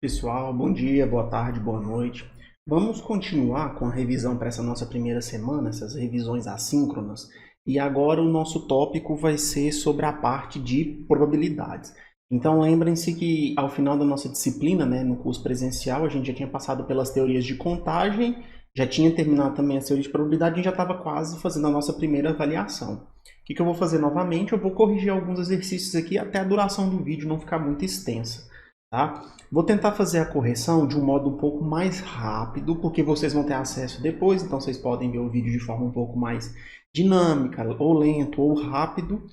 Pessoal, bom dia, boa tarde, boa noite. Vamos continuar com a revisão para essa nossa primeira semana, essas revisões assíncronas. E agora o nosso tópico vai ser sobre a parte de probabilidades. Então lembrem-se que ao final da nossa disciplina, no curso presencial, a gente já tinha passado pelas teorias de contagem, já tinha terminado também a teoria de probabilidade e já estava quase fazendo a nossa primeira avaliação. O que eu vou fazer novamente? Eu vou corrigir alguns exercícios aqui até a duração do vídeo não ficar muito extensa. Tá? Vou tentar fazer a correção de um modo um pouco mais rápido, porque vocês vão ter acesso depois, então vocês podem ver o vídeo de forma um pouco mais dinâmica, ou lento, ou rápido.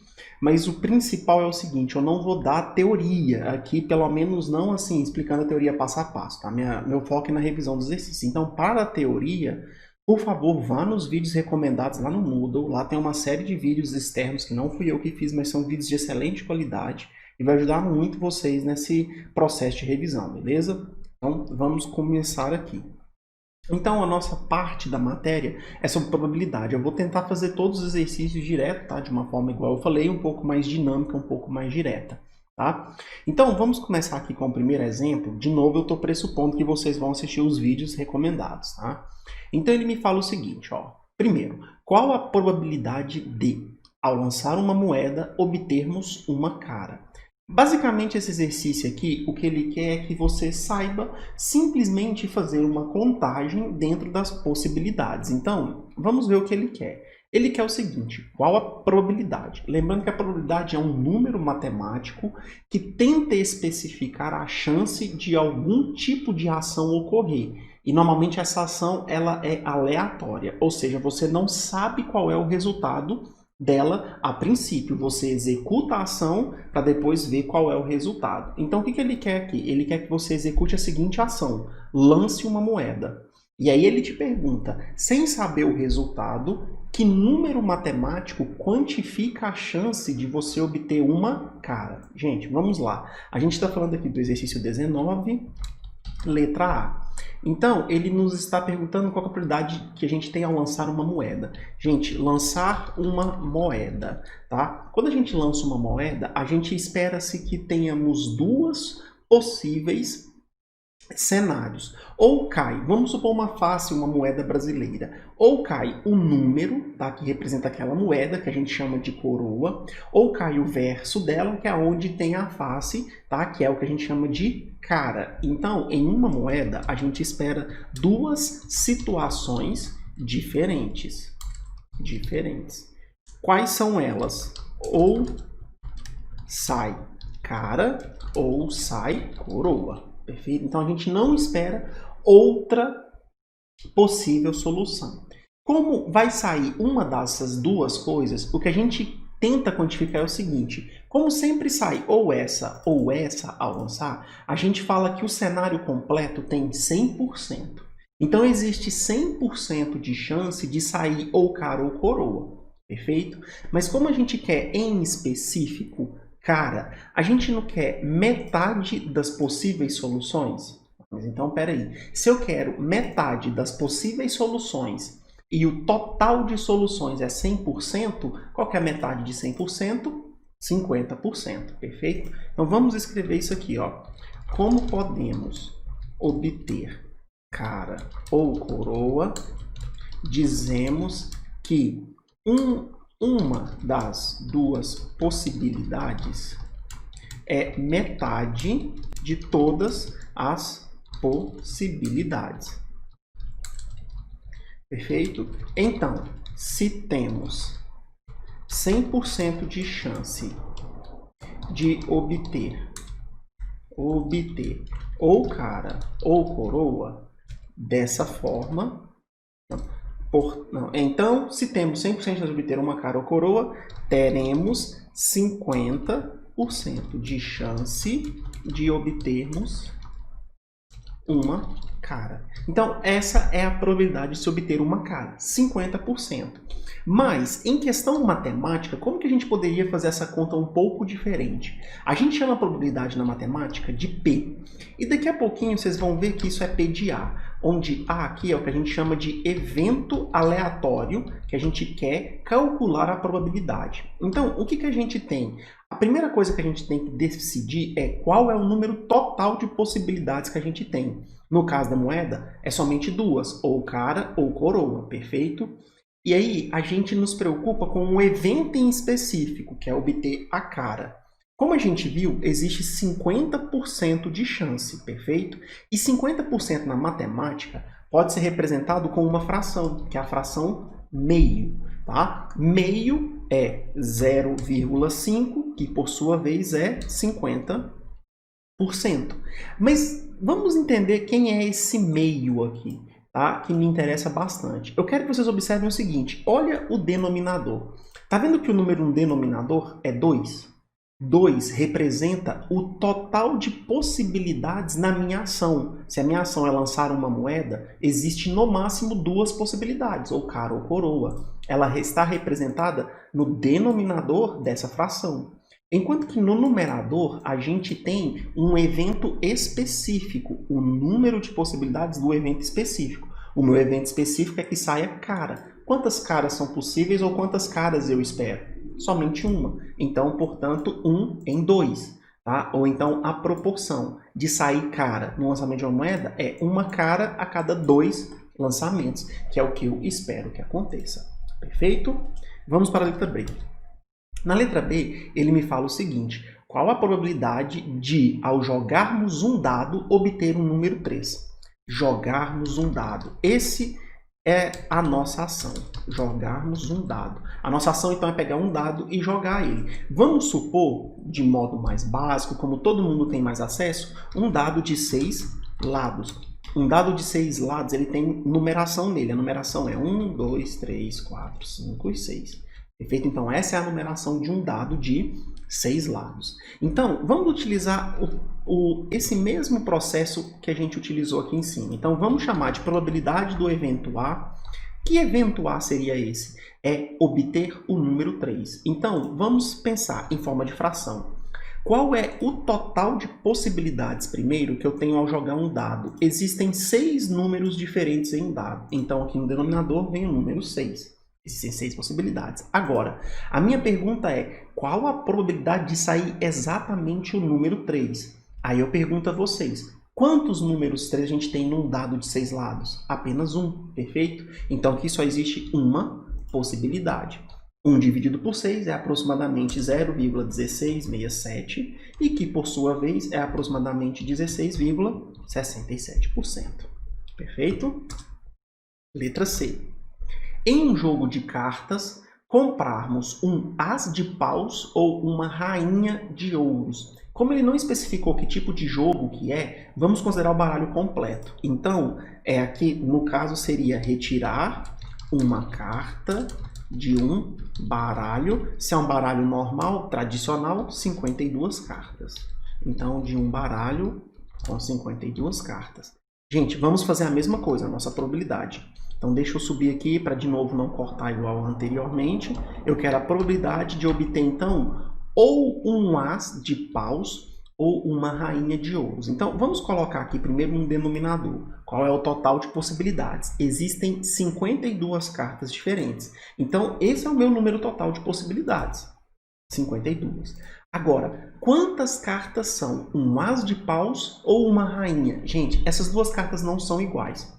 Mas o principal é o seguinte, eu não vou dar teoria aqui, pelo menos não assim, explicando a teoria passo a passo, tá? Meu foco é na revisão dos exercícios. Então, para a teoria, por favor, vá nos vídeos recomendados lá no Moodle, lá tem uma série de vídeos externos que não fui eu que fiz, mas são vídeos de excelente qualidade. E vai ajudar muito vocês nesse processo de revisão, beleza? Então, vamos começar aqui. Então, a nossa parte da matéria é sobre probabilidade. Eu vou tentar fazer todos os exercícios direto, tá? De uma forma igual eu falei, um pouco mais dinâmica, um pouco mais direta, tá? Então, vamos começar aqui com o primeiro exemplo. De novo, eu estou pressupondo que vocês vão assistir os vídeos recomendados, tá? Então, ele me fala o seguinte, ó. Primeiro, qual a probabilidade de, ao lançar uma moeda, obtermos uma cara? Basicamente, esse exercício aqui, o que ele quer é que você saiba simplesmente fazer uma contagem dentro das possibilidades. Então, vamos ver o que ele quer. Ele quer o seguinte, qual a probabilidade? Lembrando que a probabilidade é um número matemático que tenta especificar a chance de algum tipo de ação ocorrer. E normalmente essa ação ela é aleatória, ou seja, você não sabe qual é o resultado dela a princípio. Você executa a ação para depois ver qual é o resultado. Então, o que ele quer aqui? Ele quer que você execute a seguinte ação. Lance uma moeda. E aí ele te pergunta, sem saber o resultado, que número matemático quantifica a chance de você obter uma cara? Gente, vamos lá. A gente está falando aqui do exercício 19, letra A. Então, ele nos está perguntando qual a probabilidade que a gente tem ao lançar uma moeda. Gente, lançar uma moeda, tá? Quando a gente lança uma moeda, a gente espera-se que tenhamos duas possíveis cenários. Ou cai, vamos supor uma face, uma moeda brasileira, ou cai o número, tá, que representa aquela moeda, que a gente chama de coroa, ou cai o verso dela, que é onde tem a face, tá, que é o que a gente chama de cara. Então, em uma moeda, a gente espera duas situações diferentes. Quais são elas? Ou sai cara, ou sai coroa. Perfeito? Então, a gente não espera outra possível solução. Como vai sair uma dessas duas coisas, o que a gente tenta quantificar é o seguinte. Como sempre sai ou essa ao lançar, a gente fala que o cenário completo tem 100%. Então, existe 100% de chance de sair ou cara ou coroa. Perfeito? Mas como a gente quer em específico cara, a gente não quer metade das possíveis soluções? Mas então, peraí. Se eu quero metade das possíveis soluções e o total de soluções é 100%, qual que é a metade de 100%? 50%, perfeito? Então, vamos escrever isso aqui, ó. Como podemos obter cara ou coroa? Dizemos que uma das duas possibilidades é metade de todas as possibilidades. Perfeito? Então, se temos 100% de chance de obter ou cara ou coroa, dessa forma... Então, se temos 100% de obter uma cara ou coroa, teremos 50% de chance de obtermos uma cara. Então, essa é a probabilidade de se obter uma cara, 50%. Mas, em questão matemática, como que a gente poderia fazer essa conta um pouco diferente? A gente chama a probabilidade na matemática de P. E daqui a pouquinho vocês vão ver que isso é P de A. onde A aqui é o que a gente chama de evento aleatório, que a gente quer calcular a probabilidade. Então, o que a gente tem? A primeira coisa que a gente tem que decidir é qual é o número total de possibilidades que a gente tem. No caso da moeda, é somente duas, ou cara ou coroa, perfeito? E aí, a gente nos preocupa com um evento em específico, que é obter a cara. Como a gente viu, existe 50% de chance, perfeito? E 50% na matemática pode ser representado com uma fração, que é a fração meio, tá? Meio é 0,5, que por sua vez é 50%. Mas vamos entender quem é esse meio aqui, tá? Que me interessa bastante. Eu quero que vocês observem o seguinte, olha o denominador. Tá vendo que o número no denominador é 2? 2 representa o total de possibilidades na minha ação. Se a minha ação é lançar uma moeda, existe no máximo duas possibilidades, ou cara ou coroa. Ela está representada no denominador dessa fração. Enquanto que no numerador a gente tem um evento específico, o número de possibilidades do evento específico. O meu evento específico é que saia cara. Quantas caras são possíveis ou quantas caras eu espero? Somente uma. Então, portanto, 1 em 2. Tá? Ou então a proporção de sair cara no lançamento de uma moeda é uma cara a cada 2 lançamentos, que é o que eu espero que aconteça. Perfeito? Vamos para a letra B. Na letra B, ele me fala o seguinte, qual a probabilidade de, ao jogarmos um dado, obter o número 3? Jogarmos um dado. Esse é a nossa ação, jogarmos um dado. A nossa ação, então, é pegar um dado e jogar ele. Vamos supor, de modo mais básico, como todo mundo tem mais acesso, um dado de 6 lados. Um dado de 6 lados, ele tem numeração nele. A numeração é 1, 2, 3, 4, 5 e 6. Perfeito? Então, essa é a numeração de um dado de 6 lados. Então, vamos utilizar esse mesmo processo que a gente utilizou aqui em cima. Então, vamos chamar de probabilidade do evento A. Que evento A seria esse? É obter o número 3. Então, vamos pensar em forma de fração. Qual é o total de possibilidades, primeiro, que eu tenho ao jogar um dado? Existem 6 números diferentes em um dado. Então, aqui no denominador vem o número 6. Existem 6 possibilidades. Agora, a minha pergunta é, qual a probabilidade de sair exatamente o número 3? Aí eu pergunto a vocês, quantos números 3 a gente tem num dado de 6 lados? Apenas um, perfeito? Então aqui só existe uma possibilidade. 1 dividido por 6 é aproximadamente 0,1667 e que, por sua vez, é aproximadamente 16,67%. Perfeito? Letra C. Em um jogo de cartas, comprarmos um as de paus ou uma rainha de ouros. Como ele não especificou que tipo de jogo que é, vamos considerar o baralho completo. Então, aqui no caso seria retirar uma carta de um baralho. Se é um baralho normal, tradicional, 52 cartas. Então, de um baralho com 52 cartas. Gente, vamos fazer a mesma coisa, a nossa probabilidade. Então, deixa eu subir aqui para, de novo, não cortar igual anteriormente. Eu quero a probabilidade de obter, então, ou um as de paus ou uma rainha de ouros. Então, vamos colocar aqui primeiro um denominador. Qual é o total de possibilidades? Existem 52 cartas diferentes. Então, esse é o meu número total de possibilidades. 52. Agora, quantas cartas são? Um as de paus ou uma rainha? Gente, essas duas cartas não são iguais.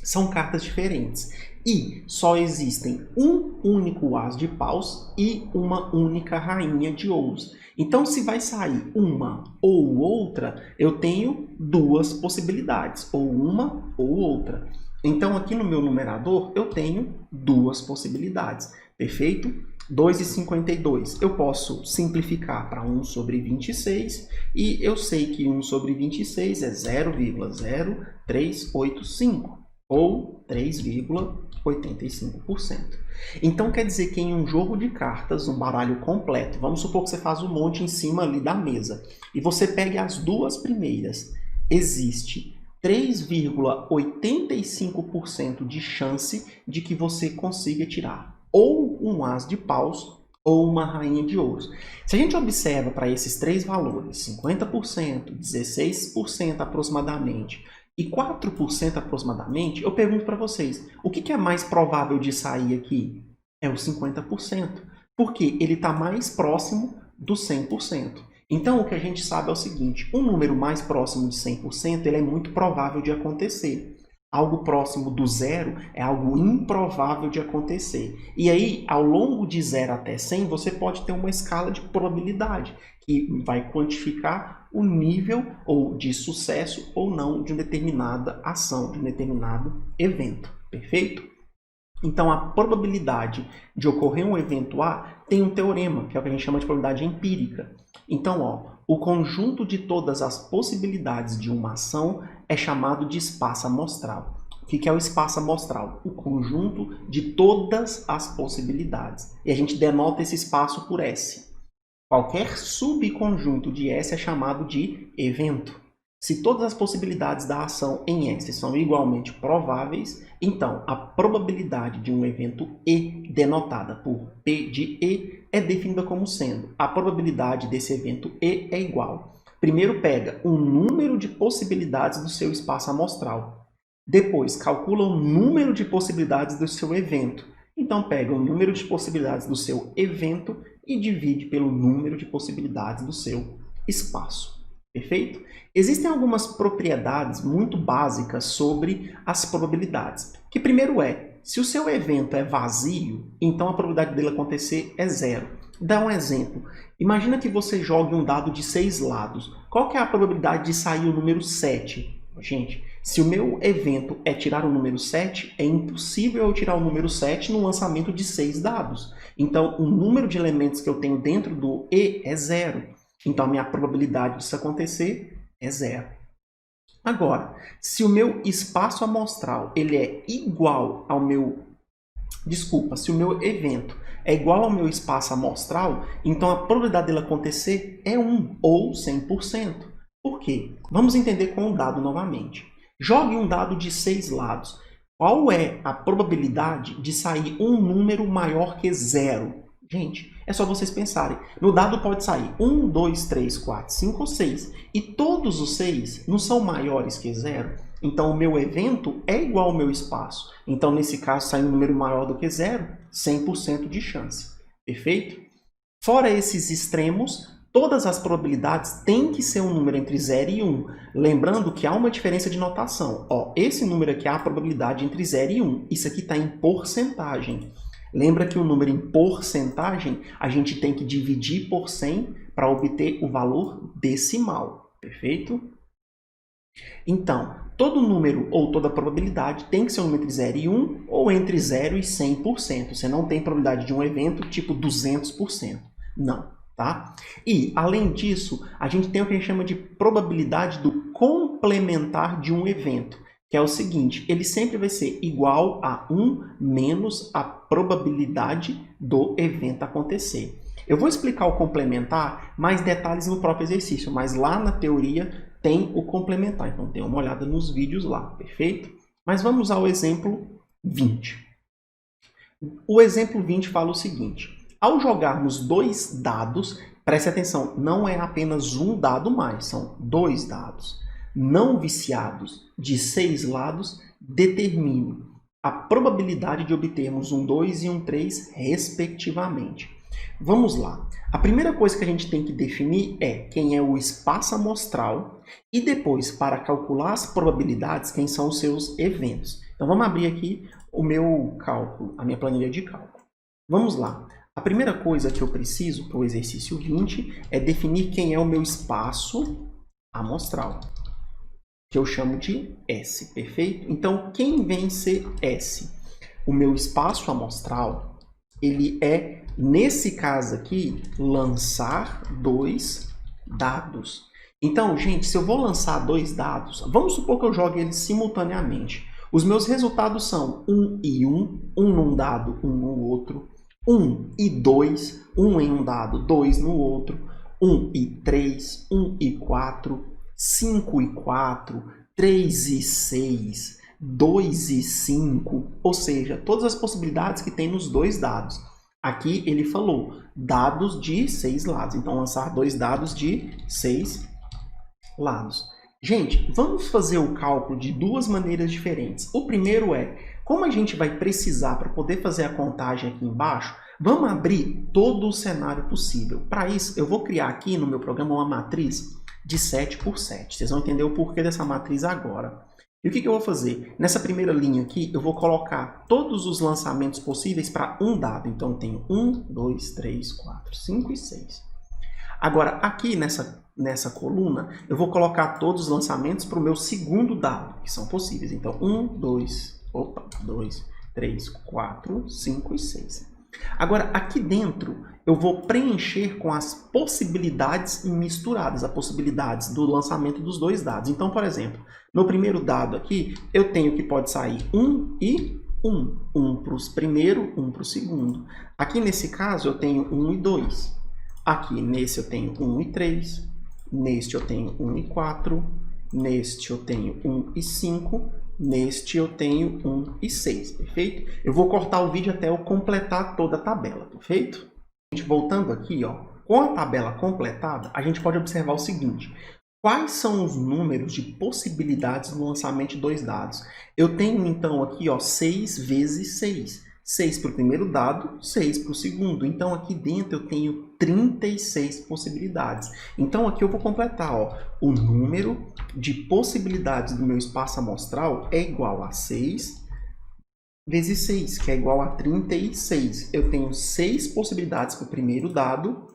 São cartas diferentes e só existem um único as de paus e uma única rainha de ouros. Então, se vai sair uma ou outra, eu tenho duas possibilidades, ou uma ou outra. Então, aqui no meu numerador, eu tenho duas possibilidades, perfeito? 2,52. Eu posso simplificar para 1 sobre 26 e eu sei que 1 sobre 26 é 0,0385. Ou 3,85%. Então, quer dizer que em um jogo de cartas, um baralho completo, vamos supor que você faz um monte em cima ali da mesa, e você pega as duas primeiras, existe 3,85% de chance de que você consiga tirar ou um as de paus ou uma rainha de ouros. Se a gente observa para esses três valores, 50%, 16% aproximadamente, E 4% aproximadamente, eu pergunto para vocês, o que é mais provável de sair aqui? É o 50%, porque ele está mais próximo do 100%. Então, o que a gente sabe é o seguinte, um número mais próximo de 100%, ele é muito provável de acontecer. Algo próximo do zero é algo improvável de acontecer. E aí, ao longo de 0 até 100, você pode ter uma escala de probabilidade, que vai quantificar o nível ou de sucesso ou não de uma determinada ação, de um determinado evento. Perfeito? Então, a probabilidade de ocorrer um evento A tem um teorema, que é o que a gente chama de probabilidade empírica. Então, o conjunto de todas as possibilidades de uma ação é chamado de espaço amostral. O que é o espaço amostral? O conjunto de todas as possibilidades. E a gente denota esse espaço por S. Qualquer subconjunto de S é chamado de evento. Se todas as possibilidades da ação em S são igualmente prováveis, então a probabilidade de um evento E, denotada por P de E, é definida como sendo a probabilidade desse evento E é igual. Primeiro pega o número de possibilidades do seu espaço amostral. Depois calcula o número de possibilidades do seu evento. Então pega o número de possibilidades do seu evento e divide pelo número de possibilidades do seu espaço. Perfeito? Existem algumas propriedades muito básicas sobre as probabilidades. Que primeiro se o seu evento é vazio, então a probabilidade dele acontecer é zero. Dá um exemplo. Imagina que você jogue um dado de 6 lados. Qual que é a probabilidade de sair o número 7? Gente, se o meu evento é tirar o número 7, é impossível eu tirar o número 7 no lançamento de 6 dados. Então, o número de elementos que eu tenho dentro do E é zero. Então, a minha probabilidade disso acontecer é zero. Agora, se o meu espaço amostral ele é igual ao meu... Desculpa, se o meu evento é igual ao meu espaço amostral, então a probabilidade dele acontecer é 1 ou 100%. Por quê? Vamos entender com o dado novamente. Jogue um dado de 6 lados. Qual é a probabilidade de sair um número maior que zero? Gente, é só vocês pensarem. No dado pode sair 1, 2, 3, 4, 5 ou 6. E todos os 6 não são maiores que zero. Então, o meu evento é igual ao meu espaço. Então, nesse caso, sai um número maior do que zero, 100% de chance. Perfeito? Fora esses extremos, todas as probabilidades têm que ser um número entre 0 e 1. Lembrando que há uma diferença de notação. Esse número aqui é a probabilidade entre 0 e 1. Isso aqui está em porcentagem. Lembra que o número em porcentagem, a gente tem que dividir por 100 para obter o valor decimal. Perfeito? Então, todo número ou toda probabilidade tem que ser um número entre 0 e 1 ou entre 0 e 100%. Você não tem probabilidade de um evento tipo 200%. Não, tá? E, além disso, a gente tem o que a gente chama de probabilidade do complementar de um evento, que é o seguinte, ele sempre vai ser igual a 1 menos a probabilidade do evento acontecer. Eu vou explicar o complementar, mais detalhes no próprio exercício, mas lá na teoria tem o complementar, então dê uma olhada nos vídeos lá, perfeito? Mas vamos ao exemplo 20. O exemplo 20 fala o seguinte, ao jogarmos 2 dados, preste atenção, não é apenas um dado mais, são 2 dados não viciados de 6 lados, determine a probabilidade de obtermos um 2 e um 3, respectivamente. Vamos lá. A primeira coisa que a gente tem que definir é quem é o espaço amostral e depois, para calcular as probabilidades, quem são os seus eventos. Então, vamos abrir aqui o meu cálculo, a minha planilha de cálculo. Vamos lá. A primeira coisa que eu preciso para o exercício 20 é definir quem é o meu espaço amostral, que eu chamo de S, perfeito? Então, quem vem ser S? O meu espaço amostral, ele é, nesse caso aqui, lançar 2 dados. Então, gente, se eu vou lançar 2 dados, vamos supor que eu jogue eles simultaneamente. Os meus resultados são 1 e 1, 1 num dado, 1 no outro, 1 e 2, 1 em um dado, 2 no outro, 1 e 3, 1 e 4, 5 e 4, 3 e 6, 2 e 5, ou seja, todas as possibilidades que tem nos 2 dados. Aqui ele falou dados de 6 lados, então lançar 2 dados de 6 lados. Gente, vamos fazer o cálculo de duas maneiras diferentes. O primeiro é, como a gente vai precisar para poder fazer a contagem aqui embaixo, vamos abrir todo o cenário possível. Para isso, eu vou criar aqui no meu programa uma matriz de 7 por 7. Vocês vão entender o porquê dessa matriz agora. E o que eu vou fazer? Nessa primeira linha aqui, eu vou colocar todos os lançamentos possíveis para um dado. Então, eu tenho 1, 2, 3, 4, 5 e 6. Agora, aqui nessa coluna, eu vou colocar todos os lançamentos para o meu segundo dado, que são possíveis. Então, 1, 2, 3, 4, 5 e 6. Agora, aqui dentro, eu vou preencher com as possibilidades misturadas, as possibilidades do lançamento dos dois dados. Então, por exemplo, no primeiro dado aqui, eu tenho que pode sair 1 e 1. 1 para o primeiro, 1 para o segundo. Aqui nesse caso, eu tenho 1 e 2. Aqui nesse eu tenho 1 e 3. Neste eu tenho 1 e 4. Neste eu tenho 1 e 5. Neste eu tenho 1 e 6, perfeito? Eu vou cortar o vídeo até eu completar toda a tabela, perfeito? Voltando aqui, ó, com a tabela completada, a gente pode observar o seguinte. Quais são os números de possibilidades no lançamento de dois dados? Eu tenho, então, aqui, ó, 6 vezes 6. 6 para o primeiro dado, 6 para o segundo. Então, aqui dentro eu tenho 36 possibilidades. Então, aqui eu vou completar, ó, o número de possibilidades do meu espaço amostral é igual a 6 vezes 6, que é igual a 36. Eu tenho 6 possibilidades para o primeiro dado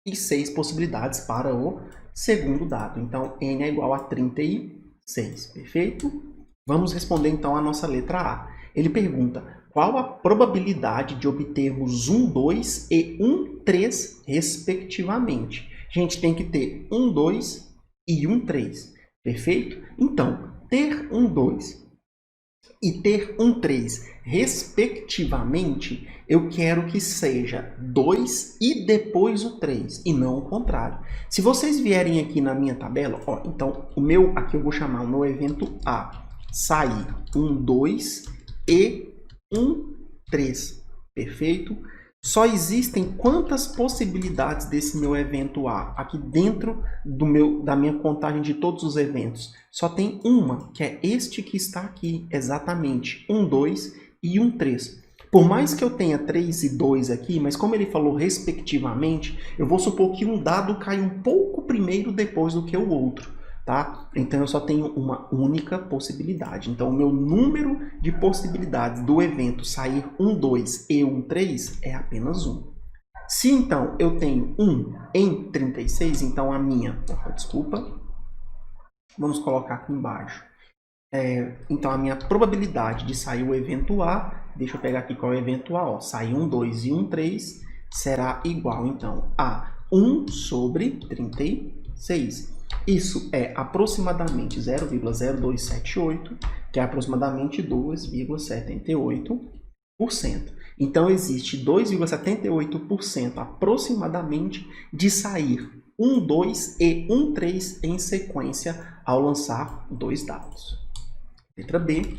e 6 possibilidades para o segundo dado. Então, n é igual a 36, perfeito? Vamos responder, então, a nossa letra A. Ele pergunta, qual a probabilidade de obtermos 1, 2 e 1, 3, respectivamente? A gente tem que ter 1, 2 e 1, 3, perfeito? Então, ter 1, 2 e ter 1, 3, respectivamente, eu quero que seja 2 e depois o 3, e não o contrário. Se vocês vierem aqui na minha tabela, ó, então, aqui eu vou chamar o meu evento A, sair 1, 2 e 1, 3, perfeito? Só existem quantas possibilidades desse meu evento A? Aqui dentro da minha contagem de todos os eventos. Só tem uma, que é este que está aqui, exatamente. 1, 2 e 1, 3. Por mais que eu tenha 3 e 2 aqui, mas como ele falou respectivamente, eu vou supor que um dado cai um pouco primeiro depois do que o outro. Tá? Então, eu só tenho uma única possibilidade. Então, o meu número de possibilidades do evento sair 1, 2 e 1, 3 é apenas 1. Se, então, eu tenho 1 em 36, então a minha... Desculpa. Vamos colocar aqui embaixo. Então, a minha probabilidade de sair o evento A, deixa eu pegar aqui qual é o evento A, ó, sair 1, 2 e 1, 3, será igual, então, a 1 sobre 36. Isso é aproximadamente 0,0278, que é aproximadamente 2,78%. Então, existe 2,78% aproximadamente de sair 1, 2 e 1, 3 em sequência ao lançar dois dados. Letra B.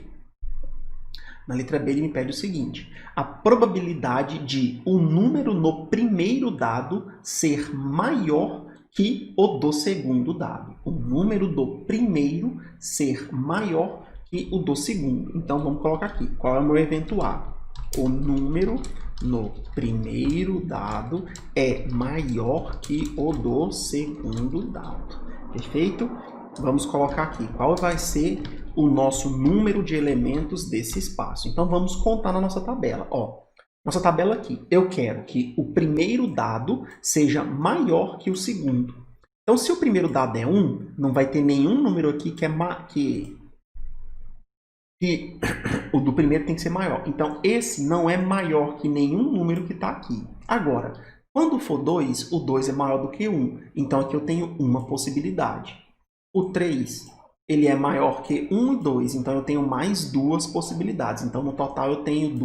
Na letra B, ele me pede o seguinte. A probabilidade de o número no primeiro dado ser maior que o do segundo dado. O número do primeiro ser maior que o do segundo. Então, vamos colocar aqui. Qual é o meu evento A? O número no primeiro dado é maior que o do segundo dado. Perfeito? Vamos colocar aqui. Qual vai ser o nosso número de elementos desse espaço? Então, vamos contar na nossa tabela. Ó, nossa tabela aqui, eu quero que o primeiro dado seja maior que o segundo. Então, se o primeiro dado é 1, não vai ter nenhum número aqui que o do primeiro tem que ser maior. Então, esse não é maior que nenhum número que está aqui. Agora, quando for 2, o 2 é maior do que 1. Então, aqui eu tenho uma possibilidade. O 3, ele é maior que 1 e 2. Então, eu tenho mais duas possibilidades. Então, no total, eu tenho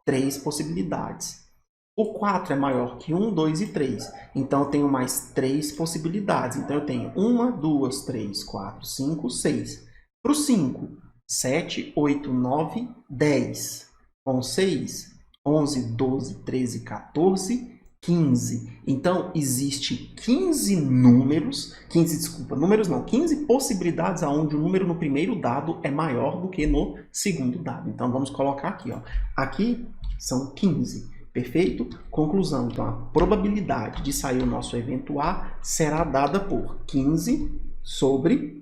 3 possibilidades. O 4 é maior que 1, 2 e 3. Então, eu tenho mais 3 possibilidades. Então, eu tenho 1, 2, 3, 4, 5, 6. Para o 5, 7, 8, 9, 10. Com 6, 11, 12, 13, 14 15. Então, existe 15 números, 15 possibilidades onde o número no primeiro dado é maior do que no segundo dado. Então, vamos colocar aqui, ó. Aqui são 15, perfeito? Conclusão, então, a probabilidade de sair o nosso evento A será dada por 15 sobre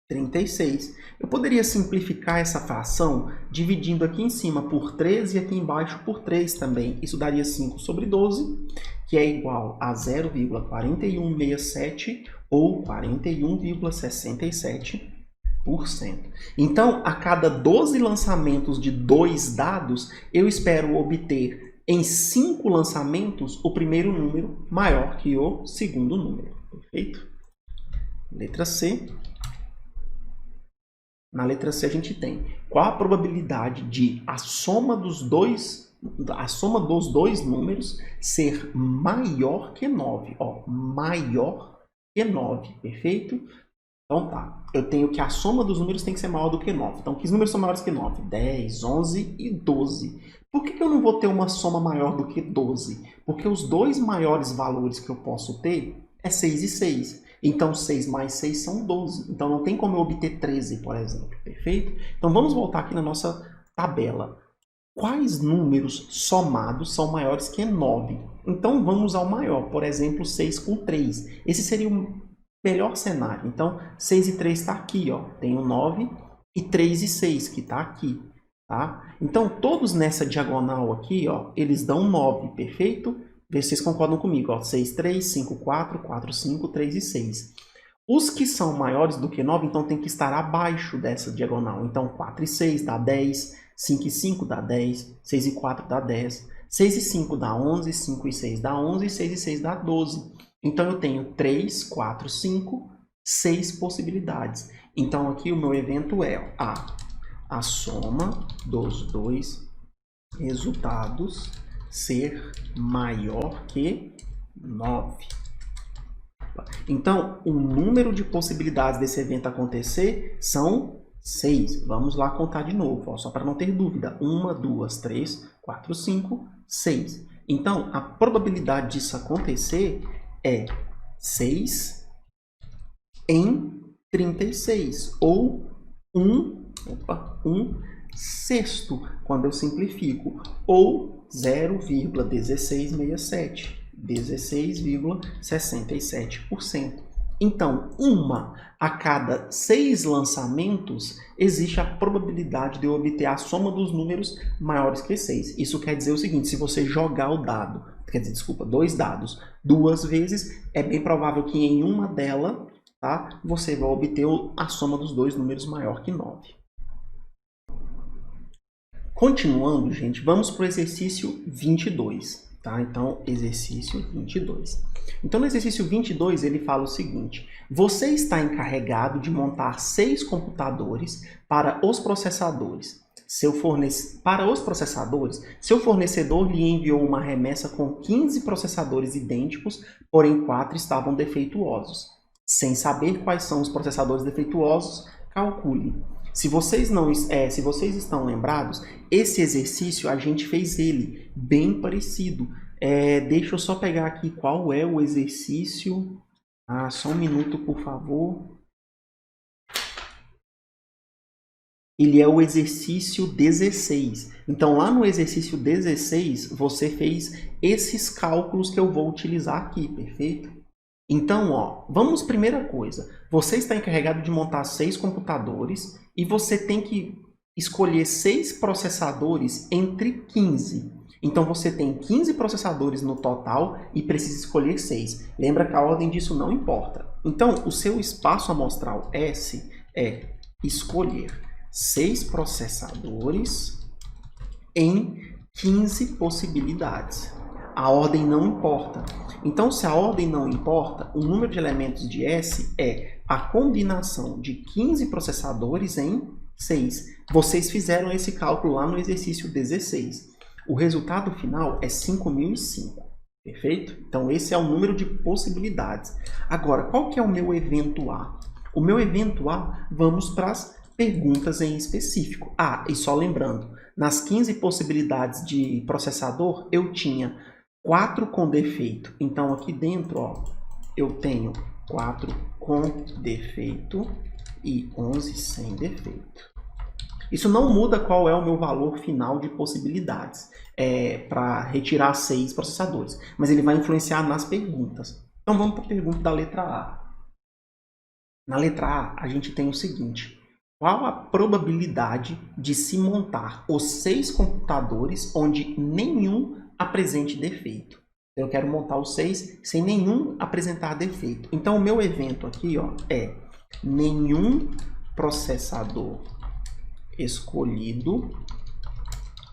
36. Eu poderia simplificar essa fração dividindo aqui em cima por 3 e aqui embaixo por 3 também. Isso daria 5 sobre 12, que é igual a 0,4167 ou 41,67%. Então, a cada 12 lançamentos de 2 dados, eu espero obter em 5 lançamentos o primeiro número maior que o segundo número. Perfeito? Letra C. Na letra C a gente tem qual a probabilidade de a soma dos dois números ser maior que 9. Ó, maior que 9, perfeito? Então tá, eu tenho que a soma dos números tem que ser maior do que 9. Então, que números são maiores que 9? 10, 11 e 12. Por que eu não vou ter uma soma maior do que 12? Porque os dois maiores valores que eu posso ter é 6 e 6. Então, 6 mais 6 são 12. Então, não tem como eu obter 13, por exemplo. Perfeito? Então, vamos voltar aqui na nossa tabela. Quais números somados são maiores que 9? Então, vamos ao maior. Por exemplo, 6 com 3. Esse seria o melhor cenário. Então, 6 e 3 está aqui. Ó. Tem o 9 e 3 e 6, que está aqui. Tá? Então, todos nessa diagonal aqui, ó, eles dão 9. Perfeito? Vê se vocês concordam comigo, ó. 6, 3, 5, 4, 4, 5, 3 e 6. Os que são maiores do que 9, então, tem que estar abaixo dessa diagonal. Então, 4 e 6 dá 10, 5 e 5 dá 10, 6 e 4 dá 10, 6 e 5 dá 11, 5 e 6 dá 11 e 6 e 6 dá 12. Então, eu tenho 3, 4, 5, 6 possibilidades. Então, aqui o meu evento é a soma dos dois resultados ser maior que 9. Então, o número de possibilidades desse evento acontecer são 6. Vamos lá contar de novo, ó, só para não ter dúvida. 1, 2, 3, 4, 5, 6. Então, a probabilidade disso acontecer é 6 em 36, ou 1 sexto, quando eu simplifico, ou 0,1667, 16,67%. Então, a cada 6 lançamentos, existe a probabilidade de eu obter a soma dos números maiores que 6. Isso quer dizer o seguinte, se você jogar o dado, dois dados, 2 vezes, é bem provável que em uma delas, tá, você vai obter a soma dos dois números maior que 9. Continuando, gente, vamos para o exercício 22. Tá? Então, exercício 22. Então, no exercício 22, ele fala o seguinte: você está encarregado de montar 6 computadores para os processadores. Seu fornecedor lhe enviou uma remessa com 15 processadores idênticos, porém 4 estavam defeituosos. Sem saber quais são os processadores defeituosos, calcule. Se vocês estão lembrados, esse exercício a gente fez ele bem parecido. Deixa eu só pegar aqui qual é o exercício. Só um minuto, por favor. Ele é o exercício 16. Então, lá no exercício 16, você fez esses cálculos que eu vou utilizar aqui, perfeito? Então, ó, primeira coisa. Você está encarregado de montar 6 computadores e você tem que escolher 6 processadores entre 15. Então, você tem 15 processadores no total e precisa escolher 6. Lembra que a ordem disso não importa. Então, o seu espaço amostral S é escolher 6 processadores em 15 possibilidades. A ordem não importa. Então, se a ordem não importa, o número de elementos de S é a combinação de 15 processadores em 6. Vocês fizeram esse cálculo lá no exercício 16. O resultado final é 5.005. Perfeito? Então, esse é o número de possibilidades. Agora, qual que é o meu evento A? O meu evento A, vamos para as perguntas em específico. E só lembrando, nas 15 possibilidades de processador, eu tinha 4 com defeito. Então, aqui dentro, ó, eu tenho 4 com defeito e 11 sem defeito. Isso não muda qual é o meu valor final de possibilidades para retirar 6 processadores, mas ele vai influenciar nas perguntas. Então, vamos para a pergunta da letra A. Na letra A, a gente tem o seguinte: qual a probabilidade de se montar os 6 computadores onde nenhum apresente defeito? Eu quero montar os 6 sem nenhum apresentar defeito. Então, o meu evento aqui, ó, é nenhum processador escolhido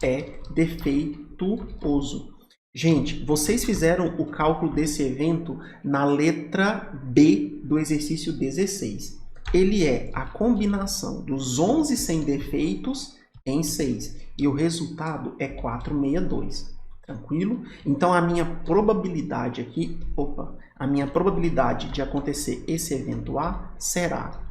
é defeituoso. Gente, vocês fizeram o cálculo desse evento na letra B do exercício 16. Ele é a combinação dos 11 sem defeitos em 6. E o resultado é 462. Tranquilo? Então, a minha probabilidade aqui, a minha probabilidade de acontecer esse evento A será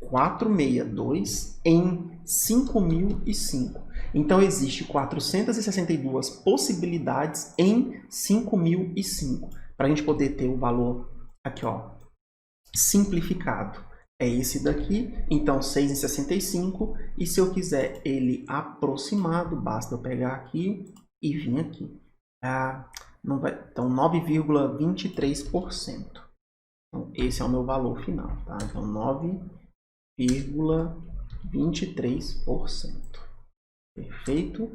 462 em 5005. Então, existe 462 possibilidades em 5005. Para a gente poder ter o valor aqui, ó, simplificado. É esse daqui, então 6 em 65. E se eu quiser ele aproximado, basta eu pegar aqui e vir aqui. Não vai, então, 9,23%. Então, esse é o meu valor final, tá? Então, 9,23%. Perfeito?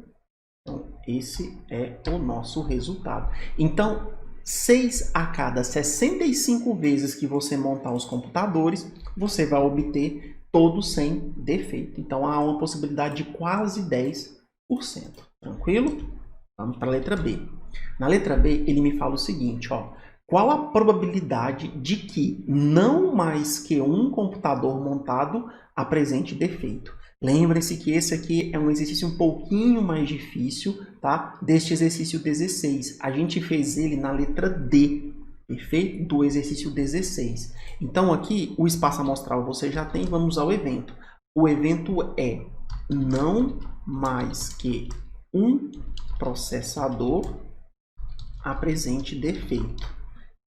Então, esse é o nosso resultado. Então, 6 a cada 65 vezes que você montar os computadores, você vai obter todos sem defeito. Então, há uma possibilidade de quase 10%. Tranquilo? Vamos para a letra B. Na letra B, ele me fala o seguinte, ó. Qual a probabilidade de que não mais que um computador montado apresente defeito? Lembrem-se que esse aqui é um exercício um pouquinho mais difícil, tá? Deste exercício 16. A gente fez ele na letra D, perfeito? Do exercício 16. Então, aqui, o espaço amostral você já tem, vamos ao evento. O evento é não mais que um processador apresente defeito.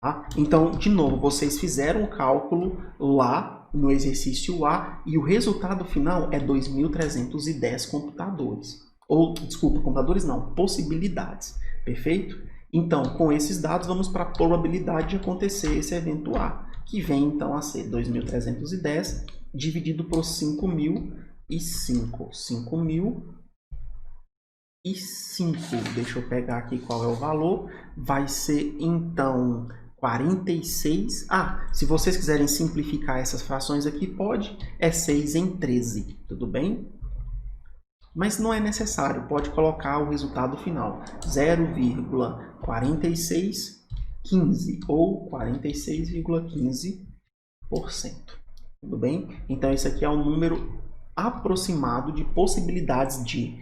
Tá? Então, de novo, vocês fizeram o cálculo lá no exercício A e o resultado final é 2.310 computadores. Ou, desculpa, computadores não, possibilidades. Perfeito? Então, com esses dados, vamos para a probabilidade de acontecer esse evento A, que vem então a ser 2.310 dividido por 5.005. 5.005. Deixa eu pegar aqui qual é o valor. Vai ser então 46. Se vocês quiserem simplificar essas frações aqui, pode. É 6 em 13, tudo bem? Mas não é necessário, pode colocar o resultado final. 0,4615 ou 46,15%. Tudo bem? Então, esse aqui é um número aproximado de possibilidades de...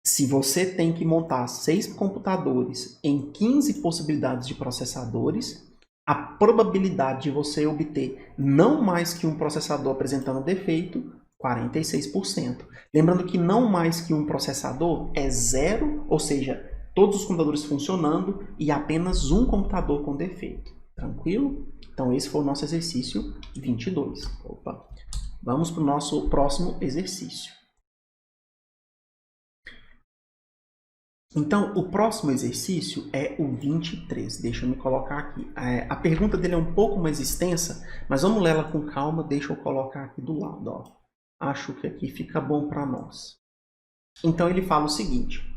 Se você tem que montar 6 computadores em 15 possibilidades de processadores, a probabilidade de você obter não mais que um processador apresentando defeito, 46%. Lembrando que não mais que um processador é 0, ou seja, todos os computadores funcionando e apenas um computador com defeito. Tranquilo? Então, esse foi o nosso exercício 22. Vamos para o nosso próximo exercício. Então, o próximo exercício é o 23. Deixa eu me colocar aqui. A pergunta dele é um pouco mais extensa, mas vamos ler ela com calma. Deixa eu colocar aqui do lado. Ó. Acho que aqui fica bom para nós. Então, ele fala o seguinte.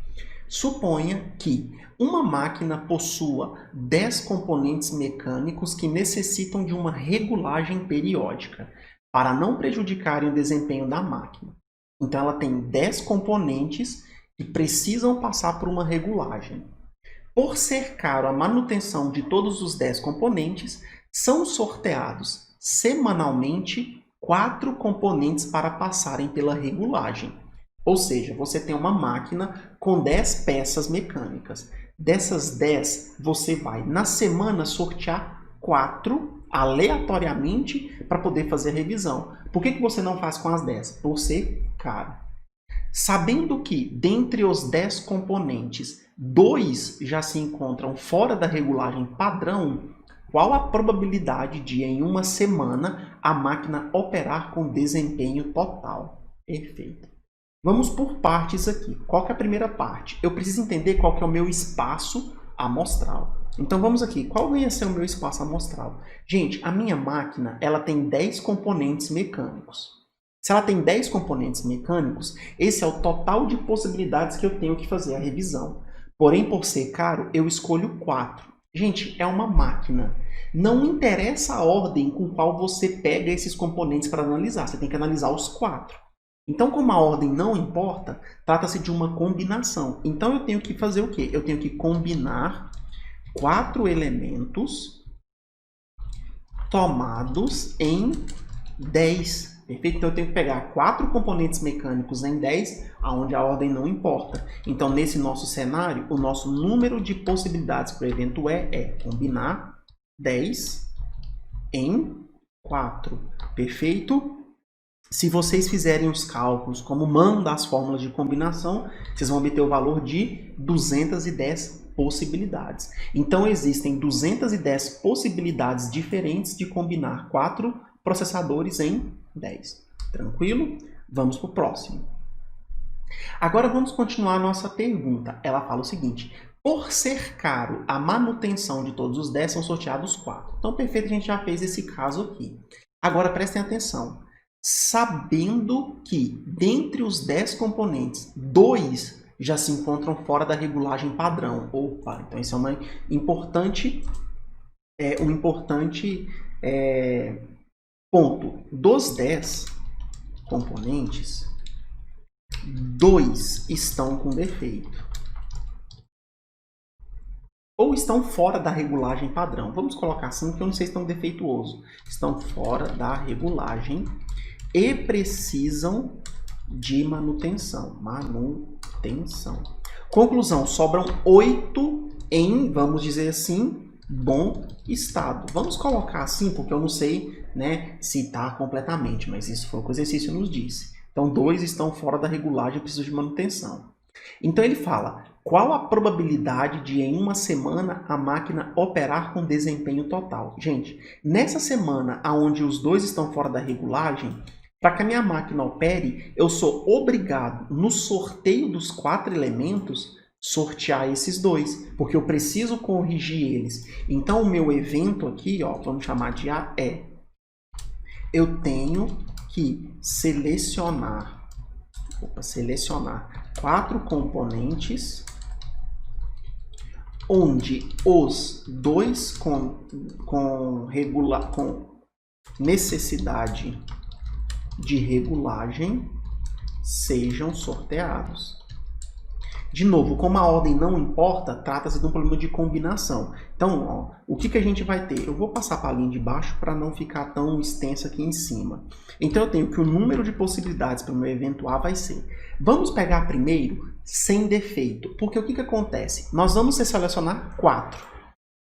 Suponha que uma máquina possua 10 componentes mecânicos que necessitam de uma regulagem periódica para não prejudicarem o desempenho da máquina. Então, ela tem 10 componentes que precisam passar por uma regulagem. Por ser caro a manutenção de todos os 10 componentes, são sorteados semanalmente 4 componentes para passarem pela regulagem. Ou seja, você tem uma máquina com 10 peças mecânicas. Dessas 10, você vai, na semana, sortear 4 aleatoriamente para poder fazer a revisão. Por que você não faz com as 10? Por ser caro. Sabendo que, dentre os 10 componentes, 2 já se encontram fora da regulagem padrão, qual a probabilidade de, em uma semana, a máquina operar com desempenho total? Perfeito. Vamos por partes aqui. Qual que é a primeira parte? Eu preciso entender qual que é o meu espaço amostral. Então vamos aqui. Qual vai ser o meu espaço amostral? Gente, a minha máquina ela tem 10 componentes mecânicos. Se ela tem 10 componentes mecânicos, esse é o total de possibilidades que eu tenho que fazer a revisão. Porém, por ser caro, eu escolho 4. Gente, é uma máquina. Não interessa a ordem com qual você pega esses componentes para analisar. Você tem que analisar os 4. Então, como a ordem não importa, trata-se de uma combinação. Então, eu tenho que fazer o quê? Eu tenho que combinar 4 elementos tomados em 10. Perfeito? Então, eu tenho que pegar 4 componentes mecânicos em 10, onde a ordem não importa. Então, nesse nosso cenário, o nosso número de possibilidades para o evento é combinar 10 em 4. Perfeito? Se vocês fizerem os cálculos como manda as fórmulas de combinação, vocês vão obter o valor de 210 possibilidades. Então, existem 210 possibilidades diferentes de combinar 4 processadores em 10. Tranquilo? Vamos para o próximo. Agora, vamos continuar a nossa pergunta. Ela fala o seguinte: por ser caro, a manutenção de todos os 10 são sorteados 4. Então, perfeito, a gente já fez esse caso aqui. Agora, prestem atenção. Sabendo que, dentre os 10 componentes, 2 já se encontram fora da regulagem padrão. Opa, então isso é um importante ponto. Dos 10 componentes, 2 estão com defeito. Ou estão fora da regulagem padrão. Vamos colocar assim, porque eu não sei se estão defeituosos. Estão fora da regulagem e precisam de manutenção. Conclusão, sobram 8 em, vamos dizer assim, bom estado. Vamos colocar assim, porque eu não sei, né, citar completamente, mas isso foi o que o exercício nos disse. Então, 2 estão fora da regulagem e precisam de manutenção. Então, ele fala, qual a probabilidade de, em uma semana, a máquina operar com desempenho total? Gente, nessa semana, onde os 2 estão fora da regulagem, para que a minha máquina opere, eu sou obrigado, no sorteio dos 4 elementos, sortear esses 2, porque eu preciso corrigir eles. Então, o meu evento aqui, ó, vamos chamar de A, eu tenho que selecionar 4 componentes, onde os 2 com necessidade de regulagem sejam sorteados. De novo, como a ordem não importa, trata-se de um problema de combinação. Então, ó, o que a gente vai ter? Eu vou passar para a linha de baixo para não ficar tão extenso aqui em cima. Então, eu tenho que o número de possibilidades para o meu evento A vai ser... Vamos pegar primeiro sem defeito, porque o que acontece? Nós vamos selecionar 4.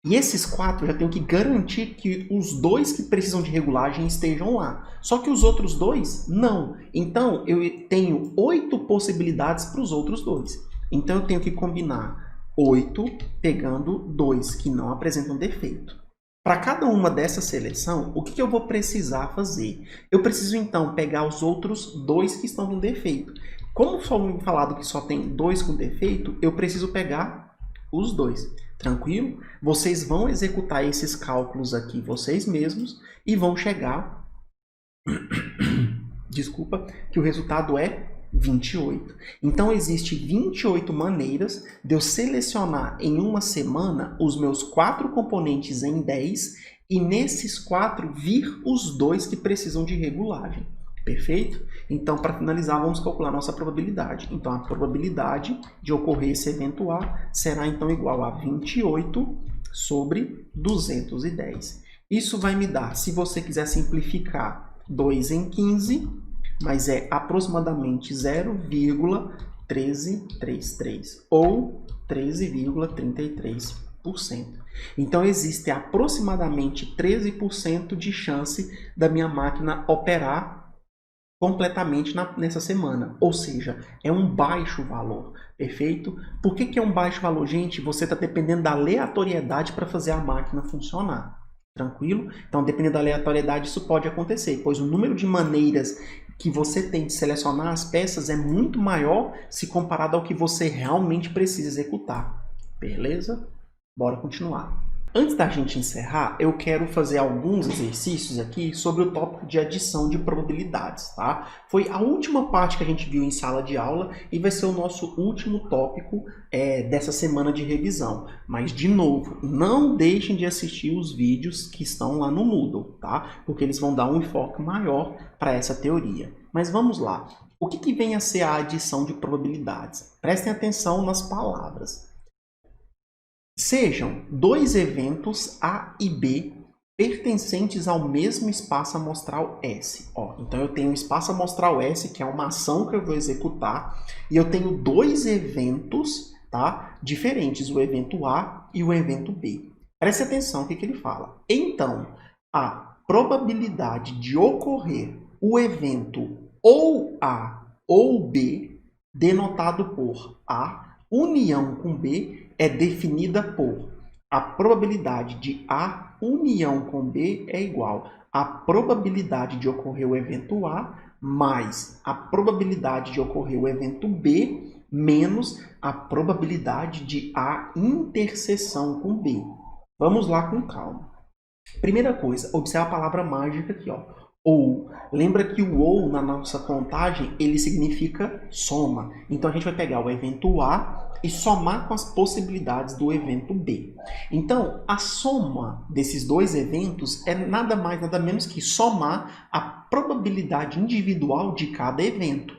E esses 4 já tenho que garantir que os 2 que precisam de regulagem estejam lá. Só que os outros 2, não. Então, eu tenho 8 possibilidades para os outros 2. Então, eu tenho que combinar 8 pegando 2 que não apresentam defeito. Para cada uma dessa seleção, o que eu vou precisar fazer? Eu preciso, então, pegar os outros 2 que estão com defeito. Como foi falado que só tem 2 com defeito, eu preciso pegar os 2. Tranquilo? Vocês vão executar esses cálculos aqui vocês mesmos e vão chegar, desculpa, que o resultado é 28. Então, existe 28 maneiras de eu selecionar em uma semana os meus 4 componentes em 10 e nesses 4 vir os 2 que precisam de regulagem. Perfeito? Então, para finalizar, vamos calcular nossa probabilidade. Então, a probabilidade de ocorrer esse evento A será, então, igual a 28 sobre 210. Isso vai me dar, se você quiser simplificar, 2 em 15, mas é aproximadamente 0,1333, ou 13,33%. Então, existe aproximadamente 13% de chance da minha máquina operar completamente nessa semana, ou seja, é um baixo valor, perfeito? Por que é um baixo valor? Gente, você está dependendo da aleatoriedade para fazer a máquina funcionar, tranquilo? Então, dependendo da aleatoriedade, isso pode acontecer, pois o número de maneiras que você tem de selecionar as peças é muito maior se comparado ao que você realmente precisa executar, beleza? Bora continuar. Antes da gente encerrar, eu quero fazer alguns exercícios aqui sobre o tópico de adição de probabilidades, tá? Foi a última parte que a gente viu em sala de aula e vai ser o nosso último tópico dessa semana de revisão. Mas, de novo, não deixem de assistir os vídeos que estão lá no Moodle, tá? Porque eles vão dar um enfoque maior para essa teoria. Mas vamos lá. O que vem a ser a adição de probabilidades? Prestem atenção nas palavras. Sejam dois eventos A e B pertencentes ao mesmo espaço amostral S. Então eu tenho um espaço amostral S, que é uma ação que eu vou executar, e eu tenho dois eventos, tá, diferentes, o evento A e o evento B. Preste atenção no que ele fala. Então, a probabilidade de ocorrer o evento ou A ou B, denotado por A, união com B, é definida por a probabilidade de A união com B é igual à probabilidade de ocorrer o evento A mais a probabilidade de ocorrer o evento B menos a probabilidade de A interseção com B. Vamos lá com calma. Primeira coisa, observe a palavra mágica aqui, ó. Ou. Lembra que o ou na nossa contagem, ele significa soma. Então a gente vai pegar o evento A e somar com as possibilidades do evento B. Então, a soma desses dois eventos é nada mais, nada menos que somar a probabilidade individual de cada evento.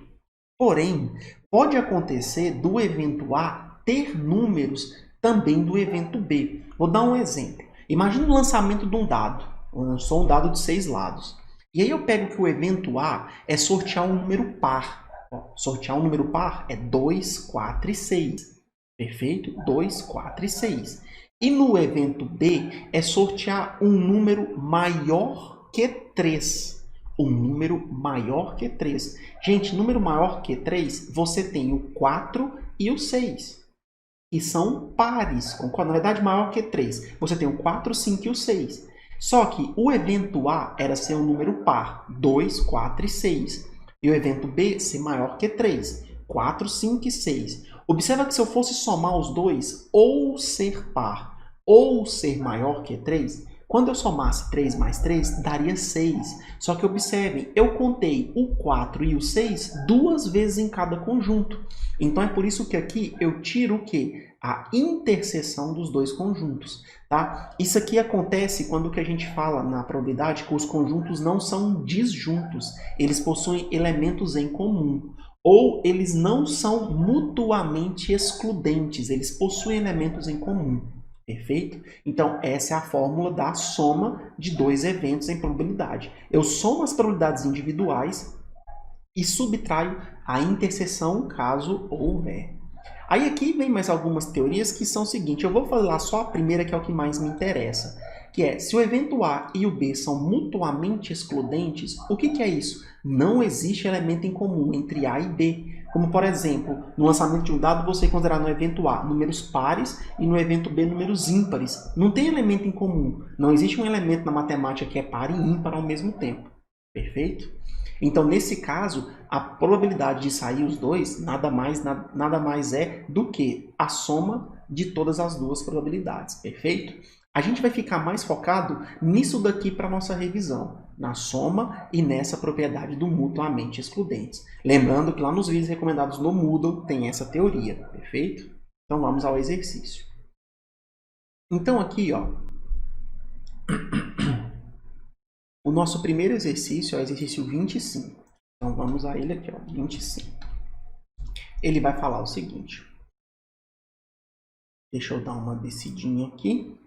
Porém, pode acontecer do evento A ter números também do evento B. Vou dar um exemplo. Imagina o lançamento de um dado. Eu lançou um dado de 6 lados. E aí eu pego que o evento A é sortear um número par. Sortear um número par é 2, 4 e 6. Perfeito? 2, 4 e 6. E no evento B é sortear um número maior que 3. Um número maior que 3. Gente, número maior que 3, você tem o 4 e o 6. E são pares. Na verdade, maior que 3. Você tem o 4, 5 e o 6. Só que o evento A era ser um número par, 2, 4 e 6. E o evento B ser maior que 3, 4, 5 e 6. Observa que se eu fosse somar os dois, ou ser par, ou ser maior que 3, quando eu somasse 3 mais 3, daria 6. Só que observem, eu contei o 4 e o 6 duas vezes em cada conjunto. Então é por isso que aqui eu tiro o quê? A interseção dos dois conjuntos. Tá? Isso aqui acontece quando que a gente fala na probabilidade que os conjuntos não são disjuntos, eles possuem elementos em comum. Ou eles não são mutuamente excludentes, eles possuem elementos em comum. Perfeito? Então, essa é a fórmula da soma de dois eventos em probabilidade. Eu somo as probabilidades individuais e subtraio a interseção caso houver. Aí aqui vem mais algumas teorias que são o seguinte, eu vou falar só a primeira que é o que mais me interessa, que é, se o evento A e o B são mutuamente excludentes, o que é isso? Não existe elemento em comum entre A e B. Como, por exemplo, no lançamento de um dado, você considerar no evento A números pares e no evento B números ímpares. Não tem elemento em comum. Não existe um elemento na matemática que é par e ímpar ao mesmo tempo. Perfeito? Então, nesse caso, a probabilidade de sair os dois nada mais é do que a soma de todas as duas probabilidades. Perfeito? A gente vai ficar mais focado nisso daqui para a nossa revisão, na soma e nessa propriedade do mutuamente excludentes. Lembrando que lá nos vídeos recomendados no Moodle tem essa teoria, perfeito? Então vamos ao exercício. Então aqui, ó, o nosso primeiro exercício é o exercício 25. Então vamos a ele aqui, ó, 25. Ele vai falar o seguinte. Deixa eu dar uma descidinha aqui.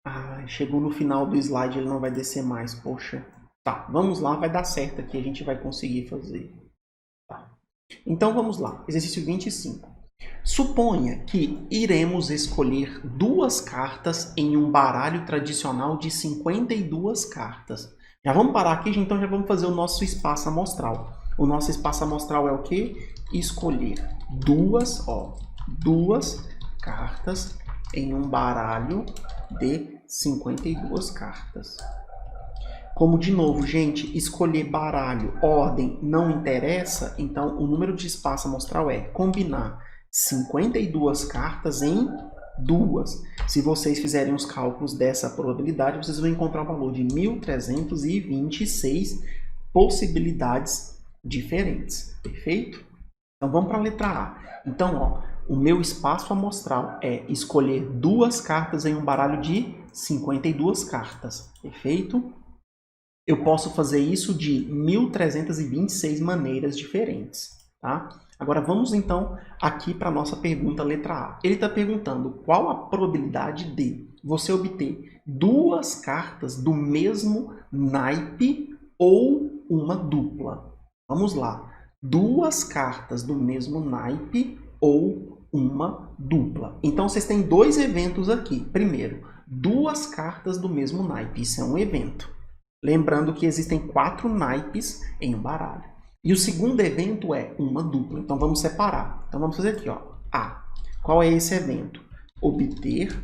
Ah, chegou no final do slide, ele não vai descer mais, poxa. Tá, vamos lá, vai dar certo aqui, a gente vai conseguir fazer. Tá. Então vamos lá, exercício 25. Suponha que iremos escolher 2 cartas em um baralho tradicional de 52 cartas. Já vamos parar aqui, então já vamos fazer o nosso espaço amostral. O nosso espaço amostral é o quê? Escolher duas cartas em um baralho de 52 cartas. Como, de novo, gente, escolher baralho, ordem, não interessa, então o número de espaço amostral é combinar 52 cartas em duas. Se vocês fizerem os cálculos dessa probabilidade, vocês vão encontrar o valor de 1.326 possibilidades diferentes. Perfeito? Então vamos para a letra A. Então, ó, o meu espaço amostral é escolher duas cartas em um baralho de 52 cartas. Perfeito? Eu posso fazer isso de 1.326 maneiras diferentes, tá? Agora vamos então aqui para a nossa pergunta letra A. Ele está perguntando qual a probabilidade de você obter duas cartas do mesmo naipe ou uma dupla. Vamos lá. Duas cartas do mesmo naipe ou uma dupla. Então vocês têm dois eventos aqui. Primeiro, duas cartas do mesmo naipe. Isso é um evento. Lembrando que existem 4 naipes em um baralho. E o segundo evento é uma dupla. Então vamos separar. Então vamos fazer aqui, ó. A. Qual é esse evento? Obter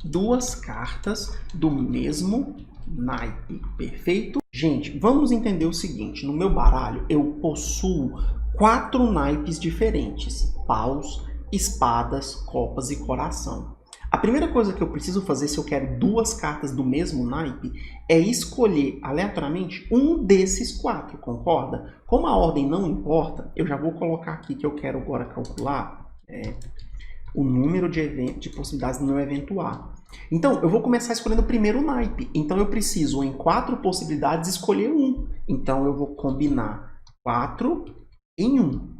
duas cartas do mesmo naipe. Perfeito? Gente, vamos entender o seguinte. No meu baralho eu possuo 4 naipes diferentes. Paus, espadas, copas e coração. A primeira coisa que eu preciso fazer se eu quero duas cartas do mesmo naipe é escolher aleatoriamente um desses 4, concorda? Como a ordem não importa, eu já vou colocar aqui que eu quero agora calcular o número de possibilidades do meu evento A. Então, eu vou começar escolhendo o primeiro naipe. Então, eu preciso, em 4 possibilidades, escolher um. Então, eu vou combinar 4 em 1.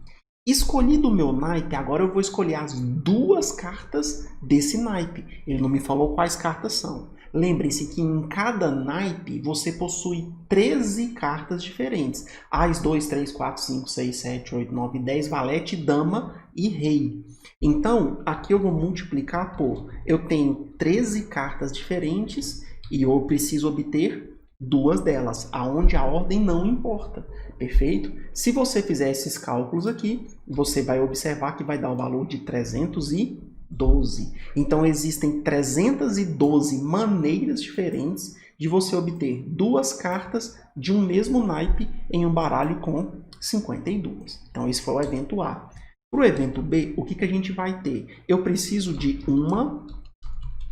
Escolhido o meu naipe, agora eu vou escolher as duas cartas desse naipe. Ele não me falou quais cartas são. Lembrem-se que em cada naipe você possui 13 cartas diferentes. As, 2, 3, 4, 5, 6, 7, 8, 9, 10, valete, dama e rei. Então, aqui eu vou multiplicar por... Eu tenho 13 cartas diferentes e eu preciso obter duas delas, aonde a ordem não importa. Perfeito? Se você fizer esses cálculos aqui, você vai observar que vai dar o valor de 312. Então, existem 312 maneiras diferentes de você obter duas cartas de um mesmo naipe em um baralho com 52. Então, esse foi o evento A. Para o evento B, o que a gente vai ter? Eu preciso de uma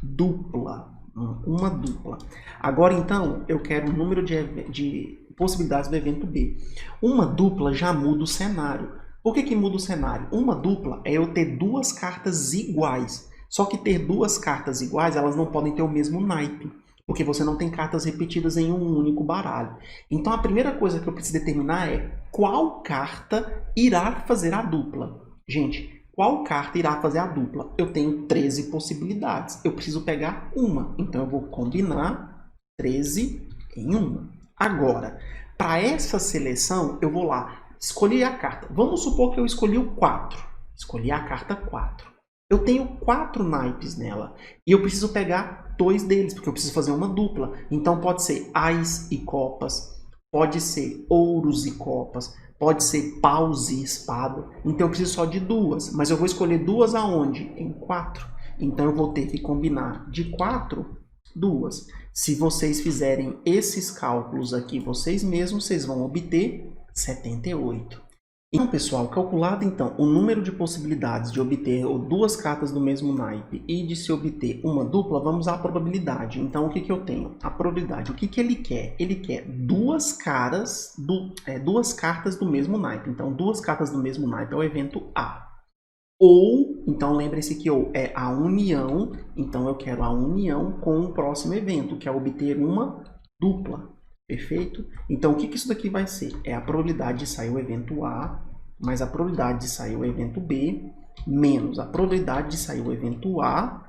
dupla. Uma dupla. Agora, então, eu quero o número de possibilidades do evento B. Uma dupla já muda o cenário. Por que muda o cenário? Uma dupla é eu ter duas cartas iguais. Só que ter duas cartas iguais, elas não podem ter o mesmo naipe. Porque você não tem cartas repetidas em um único baralho. Então, a primeira coisa que eu preciso determinar é qual carta irá fazer a dupla. Gente, qual carta irá fazer a dupla? Eu tenho 13 possibilidades. Eu preciso pegar uma. Então, eu vou combinar 13 em uma. Agora, para essa seleção, eu vou lá escolher a carta. Vamos supor que eu escolhi o 4. Escolhi a carta 4. Eu tenho 4 naipes nela. E eu preciso pegar 2 deles, porque eu preciso fazer uma dupla. Então, pode ser ás e copas. Pode ser ouros e copas. Pode ser paus e espada. Então, eu preciso só de 2. Mas eu vou escolher 2 aonde? Em 4. Então, eu vou ter que combinar de 4, 2. Se vocês fizerem esses cálculos aqui vocês mesmos, vocês vão obter 78. Então, pessoal, calculado então o número de possibilidades de obter duas cartas do mesmo naipe e de se obter uma dupla, vamos à probabilidade. Então, o que eu tenho? A probabilidade. O que ele quer? Ele quer duas cartas do mesmo naipe. Então, duas cartas do mesmo naipe é o evento A. Ou, então lembrem-se que ou é a união, então eu quero a união com o próximo evento, que é obter uma dupla. Perfeito? Então, o que isso daqui vai ser? É a probabilidade de sair o evento A, mais a probabilidade de sair o evento B, menos a probabilidade de sair o evento A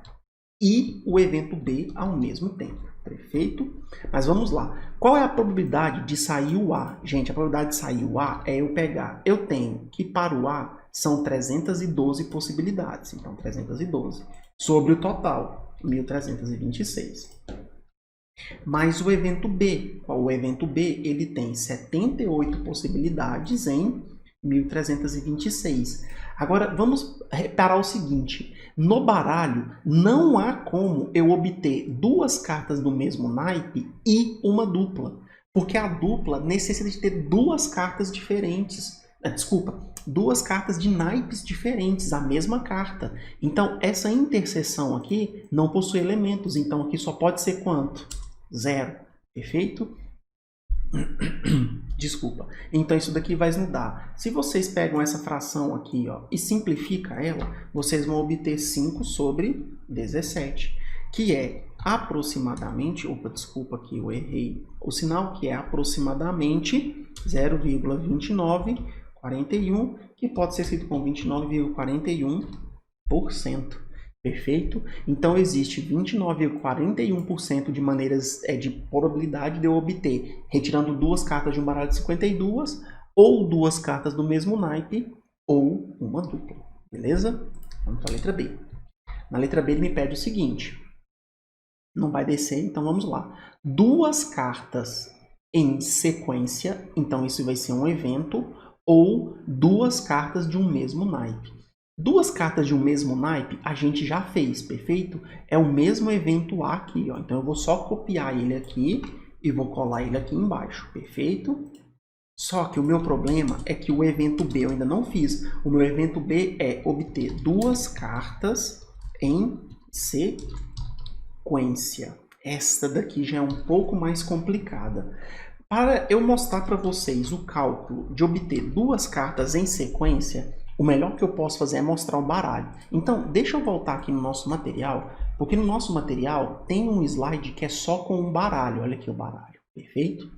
e o evento B ao mesmo tempo. Perfeito? Mas vamos lá. Qual é a probabilidade de sair o A? Gente, a probabilidade de sair o A é eu pegar. Eu tenho que para o A são 312 possibilidades. Então, 312 sobre o total, 1.326. mais o evento B. O evento B ele tem 78 possibilidades em 1326. Agora, vamos reparar o seguinte. No baralho, não há como eu obter duas cartas do mesmo naipe e uma dupla. Porque a dupla necessita de ter duas cartas diferentes. Desculpa, duas cartas de naipes diferentes, a mesma carta. Então, essa interseção aqui não possui elementos. Então, aqui só pode ser quanto? 0. Perfeito? Desculpa. Então, isso daqui vai nos dar. Se vocês pegam essa fração aqui, ó, e simplifica ela, vocês vão obter 5 sobre 17, que é aproximadamente, opa, desculpa aqui, eu errei o sinal, que é aproximadamente 0,2941, que pode ser escrito com 29,41%. Perfeito? Então, existe 29,41% de maneiras de probabilidade de eu obter, retirando duas cartas de um baralho de 52, ou duas cartas do mesmo naipe, ou uma dupla. Beleza? Vamos para a letra B. Na letra B, ele me pede o seguinte. Não vai descer, então vamos lá. Duas cartas em sequência, então isso vai ser um evento, ou duas cartas de um mesmo naipe. Duas cartas de um mesmo naipe a gente já fez, perfeito? É o mesmo evento A aqui, ó. Então eu vou só copiar ele aqui e vou colar ele aqui embaixo, perfeito? Só que o meu problema é que o evento B eu ainda não fiz. O meu evento B é obter duas cartas em sequência. Esta daqui já é um pouco mais complicada. Para eu mostrar para vocês o cálculo de obter duas cartas em sequência, o melhor que eu posso fazer é mostrar o baralho. Então, deixa eu voltar aqui no nosso material, porque no nosso material tem um slide que é só com um baralho. Olha aqui o baralho, perfeito?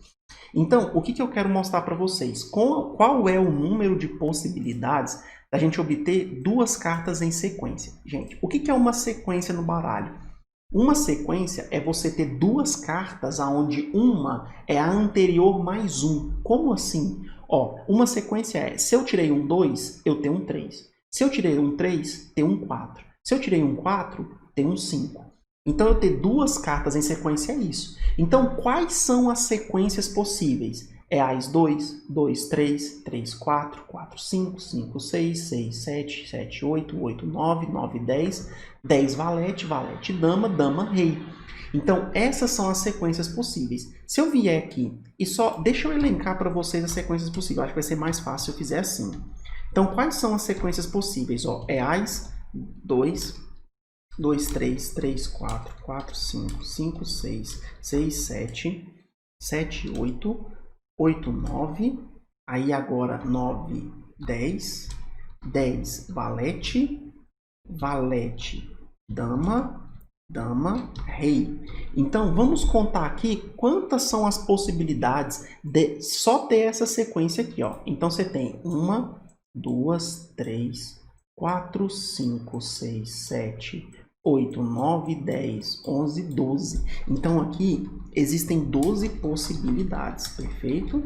Então, o que eu quero mostrar para vocês? Qual é o número de possibilidades da gente obter duas cartas em sequência? Gente, o que é uma sequência no baralho? Uma sequência é você ter duas cartas onde uma é a anterior mais um. Como assim? Ó, uma sequência é, se eu tirei um 2, eu tenho um 3. Se eu tirei um 3, tenho um 4. Se eu tirei um 4, tenho um 5. Então, eu ter duas cartas em sequência é isso. Então, quais são as sequências possíveis? É As 2, 2, 3, 3, 4, 4, 5, 5, 6, 6, 7, 7, 8, 8, 9, 9, 10, 10 valete, valete, dama, dama, rei. Então, essas são as sequências possíveis. Se eu vier aqui e só... Deixa eu elencar para vocês as sequências possíveis. Acho que vai ser mais fácil se eu fizer assim. Então, quais são as sequências possíveis? Ó, é As 2, 2, 3, 3, 4, 4, 5, 5, 6, 6, 7, 7, 8, 8, 9, aí agora 9, 10, 10, valete, valete, dama, dama, rei. Então, vamos contar aqui quantas são as possibilidades de só ter essa sequência aqui, ó. Então, você tem 1, 2, 3, 4, 5, 6, 7, 8, 9, 10, 11, 12. Então, aqui existem 12 possibilidades, perfeito?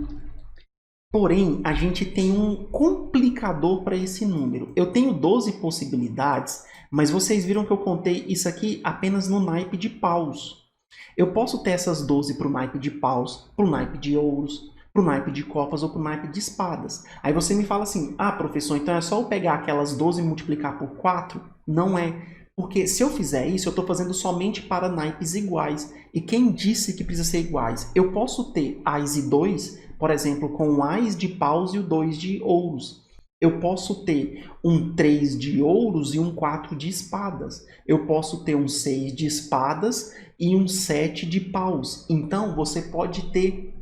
Porém, a gente tem um complicador para esse número. Eu tenho 12 possibilidades, mas vocês viram que eu contei isso aqui apenas no naipe de paus. Eu posso ter essas 12 para o naipe de paus, para o naipe de ouros, para o naipe de copas ou para o naipe de espadas. Aí você me fala assim, ah, professor, então é só eu pegar aquelas 12 e multiplicar por 4? Não é. Porque se eu fizer isso, eu estou fazendo somente para naipes iguais. E quem disse que precisa ser iguais? Eu posso ter As e 2, por exemplo, com o As de paus e o 2 de ouros. Eu posso ter um 3 de ouros e um 4 de espadas. Eu posso ter um 6 de espadas e um 7 de paus. Então, você pode ter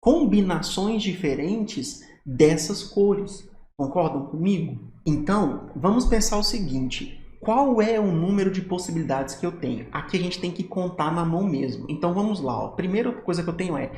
combinações diferentes dessas cores. Concordam comigo? Então, vamos pensar o seguinte. Qual é o número de possibilidades que eu tenho? Aqui a gente tem que contar na mão mesmo. Então, vamos lá. A primeira coisa que eu tenho é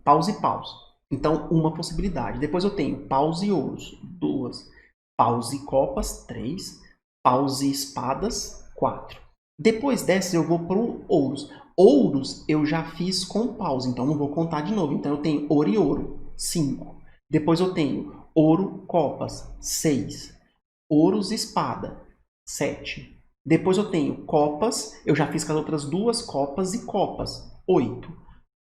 paus e paus. Então, uma possibilidade. Depois eu tenho paus e ouros, 2. Paus e copas, 3. Paus e espadas, 4. Depois dessas eu vou para o ouros. Ouros eu já fiz com paus, então não vou contar de novo. Então eu tenho ouro e ouro, 5. Depois eu tenho ouro, copas, 6. Ouros, espada, 7. Depois eu tenho copas, eu já fiz com as outras duas, copas e copas, 8.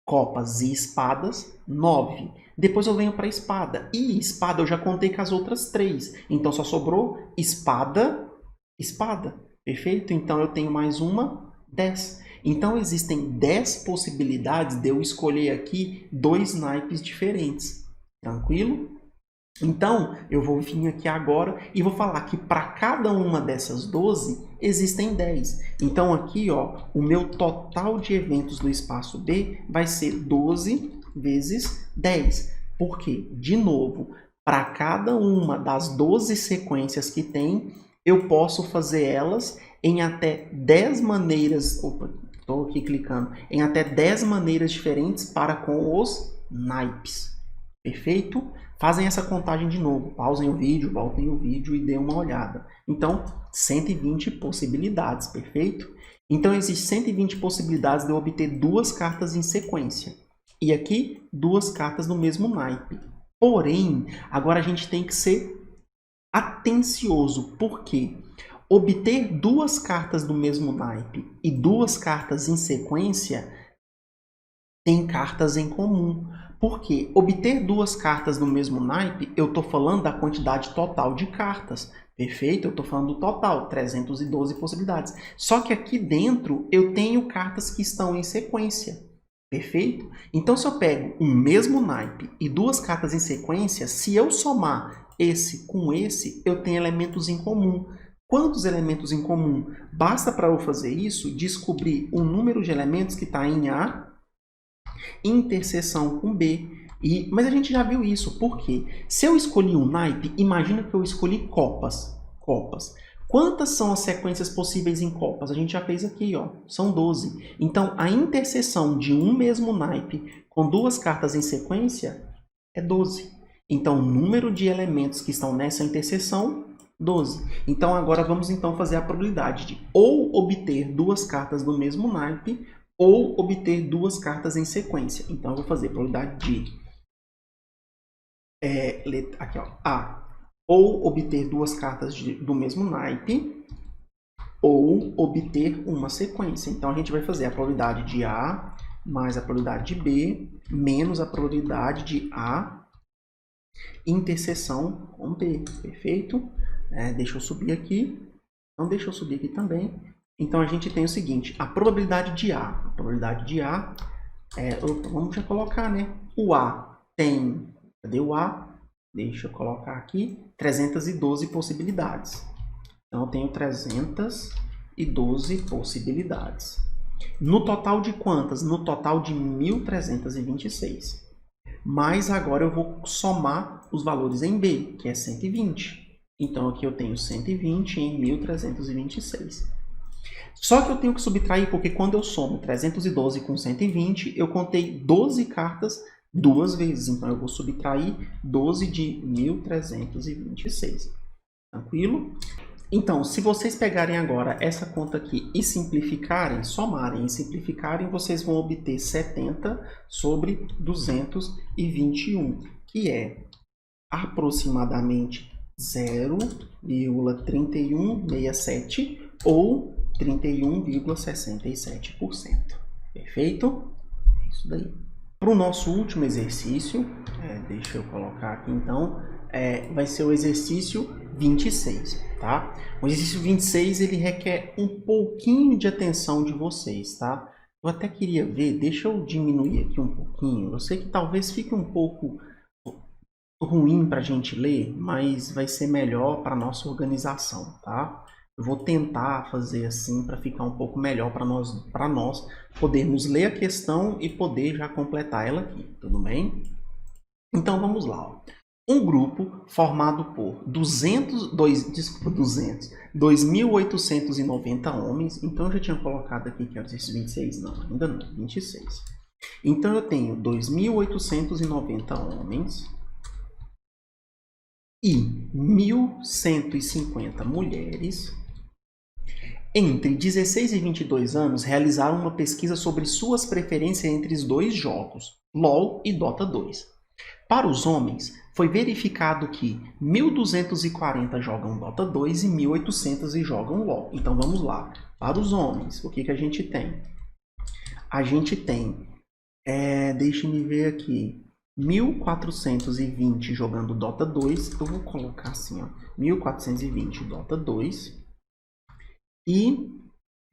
Copas e espadas, 9. Depois eu venho para espada. E espada eu já contei com as outras 3. Então só sobrou espada, espada. Perfeito? Então eu tenho mais uma, 10. Então existem 10 possibilidades de eu escolher aqui 2 naipes diferentes. Tranquilo? Então, eu vou vir aqui agora e vou falar que para cada uma dessas 12, existem 10. Então, aqui, ó, o meu total de eventos do espaço B vai ser 12 vezes 10. Por quê? De novo, para cada uma das 12 sequências que tem, eu posso fazer elas em até 10 maneiras... Opa, estou aqui clicando. Em até 10 maneiras diferentes para com os naipes. Perfeito? Fazem essa contagem de novo. Pausem o vídeo, voltem o vídeo e dêem uma olhada. Então, 120 possibilidades, perfeito? Então, existem 120 possibilidades de eu obter 2 cartas em sequência. E aqui, 2 cartas no mesmo naipe. Porém, agora a gente tem que ser atencioso. Por quê? Obter 2 cartas do mesmo naipe e 2 cartas em sequência tem cartas em comum. Porque obter 2 cartas no mesmo naipe, eu estou falando da quantidade total de cartas. Perfeito? Eu estou falando do total, 312 possibilidades. Só que aqui dentro eu tenho cartas que estão em sequência. Perfeito? Então, se eu pego um mesmo naipe e 2 cartas em sequência, se eu somar esse com esse, eu tenho elementos em comum. Quantos elementos em comum? Basta para eu fazer isso descobrir o número de elementos que está em A, interseção com B. Mas a gente já viu isso. Por quê? Se eu escolhi um naipe, imagina que eu escolhi copas. Quantas são as sequências possíveis em copas? A gente já fez aqui, ó. São 12. Então, a interseção de um mesmo naipe com 2 cartas em sequência é 12. Então, o número de elementos que estão nessa interseção, 12. Então, agora vamos fazer a probabilidade de ou obter 2 cartas do mesmo naipe ou obter 2 cartas em sequência. Então, eu vou fazer a probabilidade de aqui, ó, A, ou obter 2 cartas do mesmo naipe, ou obter uma sequência. Então, a gente vai fazer a probabilidade de A mais a probabilidade de B, menos a probabilidade de A interseção com B. Perfeito? Deixa eu subir aqui. Então, deixa eu subir aqui também. Então, a gente tem o seguinte, a probabilidade de A. A probabilidade de A, vamos já colocar, né? O A tem, cadê o A? Deixa eu colocar aqui, 312 possibilidades. Então, eu tenho 312 possibilidades. No total de quantas? No total de 1.326. Mas agora eu vou somar os valores em B, que é 120. Então, aqui eu tenho 120 em 1.326. Só que eu tenho que subtrair, porque quando eu somo 312 com 120, eu contei 12 cartas 2 vezes. Então, eu vou subtrair 12 de 1.326. Tranquilo? Então, se vocês pegarem agora essa conta aqui e simplificarem, somarem e simplificarem, vocês vão obter 70 sobre 221, que é aproximadamente 0,3167 ou 31,67%. Perfeito? É isso daí. Para o nosso último exercício, deixa eu colocar aqui então, vai ser o exercício 26, tá? O exercício 26, ele requer um pouquinho de atenção de vocês, tá? Eu até queria ver, deixa eu diminuir aqui um pouquinho. Eu sei que talvez fique um pouco ruim para a gente ler, mas vai ser melhor para a nossa organização, tá? Eu vou tentar fazer assim para ficar um pouco melhor para nós podermos ler a questão e poder já completar ela aqui, tudo bem? Então vamos lá. Ó. Um grupo formado por 2.890 homens, então eu já tinha colocado aqui que era esses 26, não, ainda não, 26. Então eu tenho 2.890 homens e 1.150 mulheres entre 16 e 22 anos realizaram uma pesquisa sobre suas preferências entre os 2 jogos, LoL e Dota 2. Para os homens, foi verificado que 1.240 jogam Dota 2 e 1.800 jogam LoL. Então vamos lá. Para os homens, o que a gente tem? A gente tem, deixe-me ver aqui, 1.420 jogando Dota 2. Eu vou colocar assim, ó, 1.420 Dota 2 e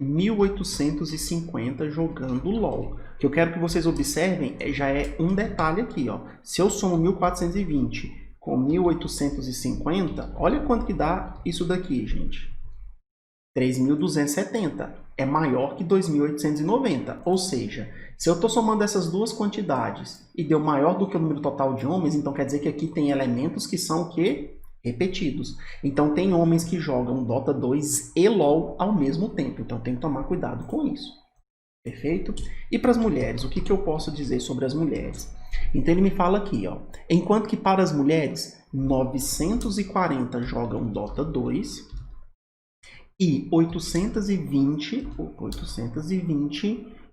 1.850 jogando LoL. O que eu quero que vocês observem já é um detalhe aqui, ó. Se eu somo 1.420 com 1.850, olha quanto que dá isso daqui, gente. 3.270. É maior que 2.890. Ou seja, se eu estou somando essas duas quantidades e deu maior do que o número total de homens, então quer dizer que aqui tem elementos que são o quê? Repetidos. Então tem homens que jogam Dota 2 e LoL ao mesmo tempo. Então tem que tomar cuidado com isso. Perfeito? E para as mulheres, o que eu posso dizer sobre as mulheres? Então ele me fala aqui, ó. Enquanto que para as mulheres, 940 jogam Dota 2 e 820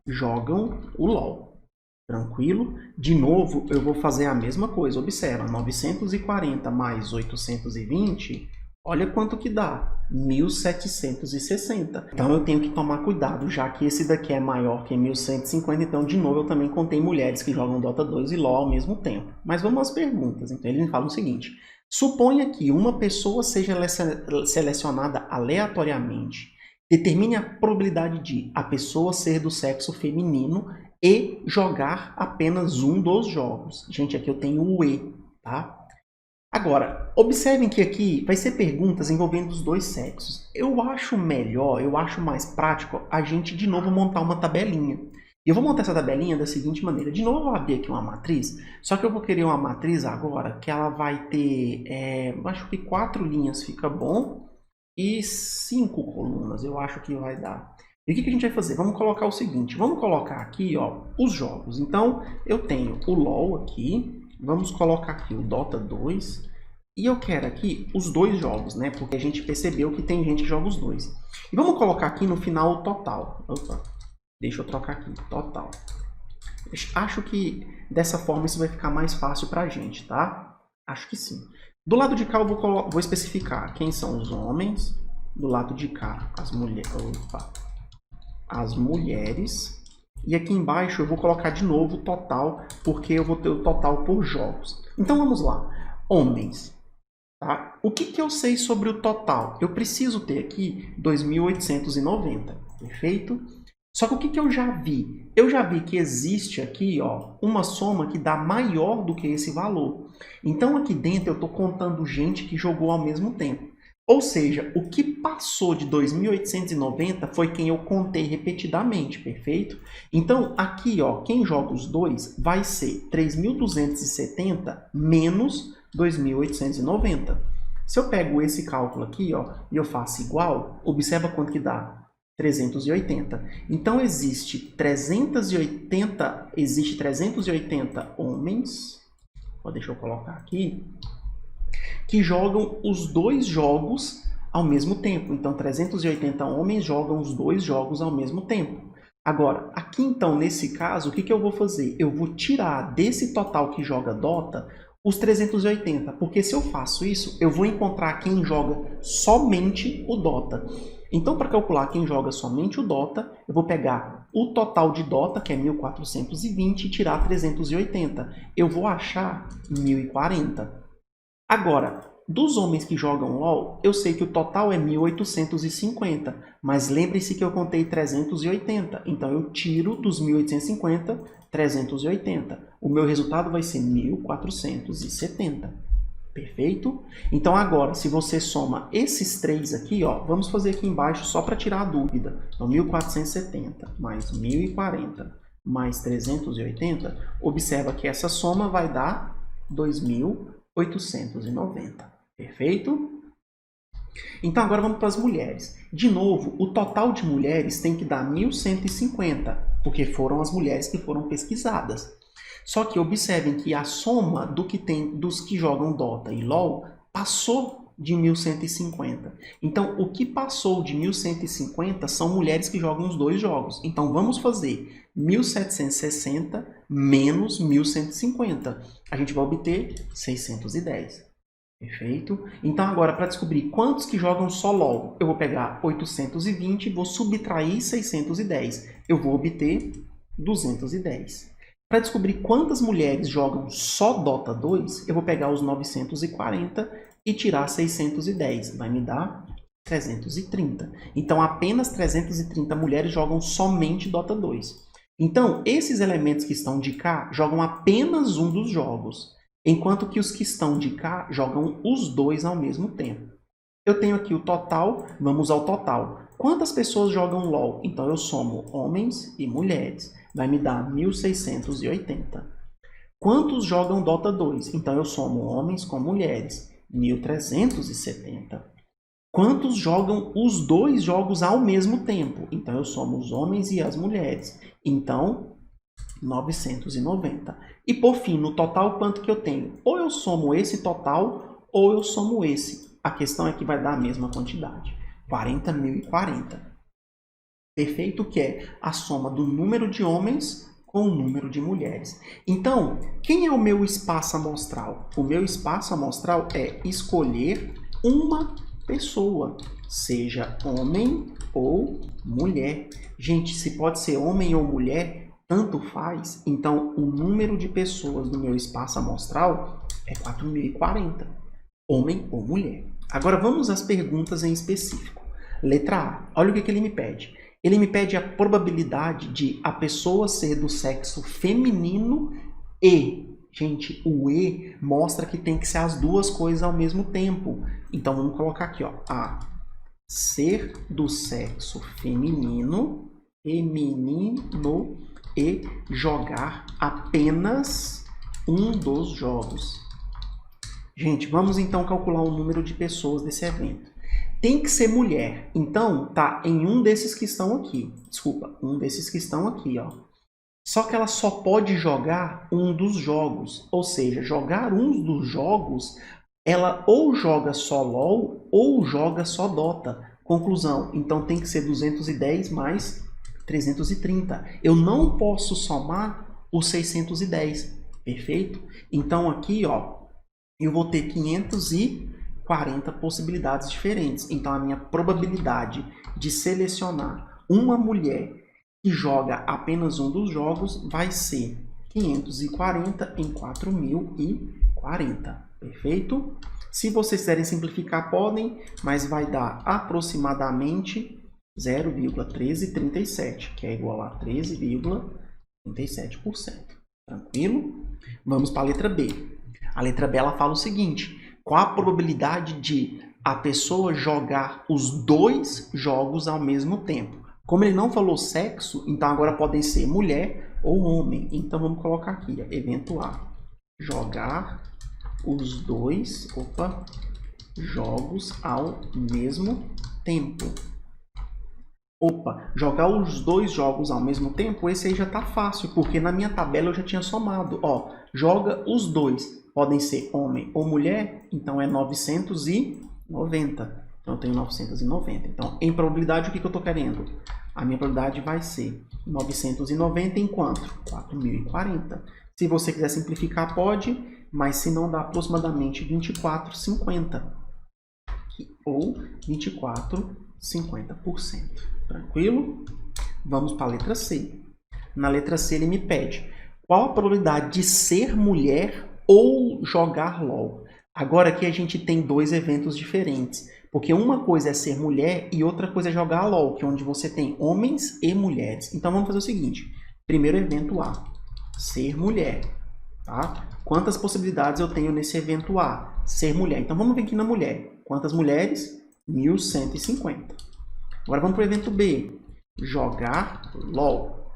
jogam o LoL. Tranquilo? De novo, eu vou fazer a mesma coisa. Observa, 940 mais 820, olha quanto que dá. 1.760. Então eu tenho que tomar cuidado, já que esse daqui é maior que 1.150. Então, de novo, eu também contei mulheres que jogam Dota 2 e LoL ao mesmo tempo. Mas vamos às perguntas. Então ele me fala o seguinte. Suponha que uma pessoa seja selecionada aleatoriamente. Determine a probabilidade de a pessoa ser do sexo feminino e jogar apenas um dos jogos. Gente, aqui eu tenho o E, tá? Agora, observem que aqui vai ser perguntas envolvendo os dois sexos. Eu acho melhor, eu acho mais prático a gente de novo montar uma tabelinha. E eu vou montar essa tabelinha da seguinte maneira. De novo eu vou abrir aqui uma matriz, só que eu vou querer uma matriz agora que ela vai ter, acho que 4 linhas fica bom e 5 colunas, eu acho que vai dar. E o que a gente vai fazer? Vamos colocar o seguinte, vamos colocar aqui, ó, os jogos. Então eu tenho o LoL aqui, vamos colocar aqui o Dota 2 e eu quero aqui os dois jogos, né? Porque a gente percebeu que tem gente que joga os dois. E vamos colocar aqui no final o total. Opa. Deixa eu trocar aqui, total. Acho que dessa forma isso vai ficar mais fácil pra gente, tá? Acho que sim. Do lado de cá eu vou especificar quem são os homens. Do lado de cá, as mulheres. Opa. As mulheres. E aqui embaixo eu vou colocar de novo o total, porque eu vou ter o total por jogos. Então vamos lá. Homens. Tá? O que eu sei sobre o total? Eu preciso ter aqui 2.890. Perfeito? Só que o que eu já vi? Eu já vi que existe aqui, ó, uma soma que dá maior do que esse valor. Então aqui dentro eu estou contando gente que jogou ao mesmo tempo. Ou seja, o que passou de 2.890 foi quem eu contei repetidamente, perfeito? Então aqui, ó, quem joga os dois vai ser 3.270 menos 2.890. Se eu pego esse cálculo aqui, ó, e eu faço igual, observa quanto que dá. 380. Então existe 380 homens, deixa eu colocar aqui, que jogam os dois jogos ao mesmo tempo. Então 380 homens jogam os dois jogos ao mesmo tempo. Agora, aqui então, nesse caso, o que eu vou fazer? Eu vou tirar desse total que joga Dota os 380, porque se eu faço isso, eu vou encontrar quem joga somente o Dota. Então, para calcular quem joga somente o Dota, eu vou pegar o total de Dota, que é 1.420, e tirar 380. Eu vou achar 1.040. Agora, dos homens que jogam LoL, eu sei que o total é 1.850, mas lembre-se que eu contei 380. Então, eu tiro dos 1.850, 380. O meu resultado vai ser 1.470. Perfeito? Então agora, se você soma esses três aqui, ó, vamos fazer aqui embaixo só para tirar a dúvida. Então 1.470 mais 1.040 mais 380, observa que essa soma vai dar 2.890. Perfeito? Então agora vamos para as mulheres. De novo, o total de mulheres tem que dar 1.150, porque foram as mulheres que foram pesquisadas. Só que observem que a soma dos que jogam Dota e LoL passou de 1150. Então, o que passou de 1150 são mulheres que jogam os dois jogos. Então, vamos fazer 1760 menos 1150. A gente vai obter 610. Perfeito? Então, agora, para descobrir quantos que jogam só LOL, eu vou pegar 820 e vou subtrair 610. Eu vou obter 210. Para descobrir quantas mulheres jogam só Dota 2, eu vou pegar os 940 e tirar 610. Vai me dar 330. Então, apenas 330 mulheres jogam somente Dota 2. Então, esses elementos que estão de cá jogam apenas um dos jogos, enquanto que os que estão de cá jogam os dois ao mesmo tempo. Eu tenho aqui o total, vamos ao total. Quantas pessoas jogam LOL? Então, eu somo homens e mulheres. Vai me dar 1680. Quantos jogam Dota 2? Então, eu somo homens com mulheres. 1370. Quantos jogam os dois jogos ao mesmo tempo? Então, eu somo os homens e as mulheres. Então, 990. E, por fim, no total, quanto que eu tenho? Ou eu somo esse total, ou eu somo esse. A questão é que vai dar a mesma quantidade. 40.040. Perfeito, que é a soma do número de homens com o número de mulheres. Então, quem é o meu espaço amostral? O meu espaço amostral é escolher uma pessoa, seja homem ou mulher. Gente, se pode ser homem ou mulher, tanto faz. Então, o número de pessoas no meu espaço amostral é 4040, homem ou mulher. Agora, vamos às perguntas em específico. Letra A, olha o que ele me pede. Ele me pede a probabilidade de a pessoa ser do sexo feminino e, gente, o E mostra que tem que ser as duas coisas ao mesmo tempo. Então, vamos colocar aqui, ó, a ser do sexo feminino e jogar apenas um dos jogos. Gente, vamos então calcular o número de pessoas desse evento. Tem que ser mulher. Então, tá em um desses que estão aqui. Desculpa, um desses que estão aqui, ó. Só que ela só pode jogar um dos jogos. Ou seja, jogar um dos jogos, ela ou joga só LOL ou joga só Dota. Conclusão, então tem que ser 210 mais 330. Eu não posso somar os 610. Perfeito? Então aqui, ó, eu vou ter 540 possibilidades diferentes. Então, a minha probabilidade de selecionar uma mulher que joga apenas um dos jogos vai ser 540 em 4040. Perfeito? Se vocês quiserem simplificar, podem, mas vai dar aproximadamente 0,1337, que é igual a 13,37%. Tranquilo? Vamos para a letra B. A letra B ela fala o seguinte: qual a probabilidade de a pessoa jogar os dois jogos ao mesmo tempo? Como ele não falou sexo, então agora podem ser mulher ou homem. Então vamos colocar aqui, ó, evento A. Jogar os dois jogos ao mesmo tempo. Jogar os dois jogos ao mesmo tempo, esse aí já tá fácil, porque na minha tabela eu já tinha somado. Ó, joga os dois. Podem ser homem ou mulher, então é 990. Então eu tenho 990. Então, em probabilidade, o que eu estou querendo? A minha probabilidade vai ser 990 em quanto? 4040. Se você quiser simplificar, pode, mas se não dá aproximadamente 24,50. Ou 24,50%. Tranquilo? Vamos para a letra C. Na letra C ele me pede qual a probabilidade de ser mulher ou jogar LOL. Agora aqui a gente tem dois eventos diferentes, porque uma coisa é ser mulher e outra coisa é jogar LOL, que é onde você tem homens e mulheres. Então vamos fazer o seguinte, primeiro evento A, ser mulher, tá? Quantas possibilidades eu tenho nesse evento A? Ser mulher. Então vamos ver aqui na mulher. Quantas mulheres? 1150. Agora vamos para o evento B, jogar LOL.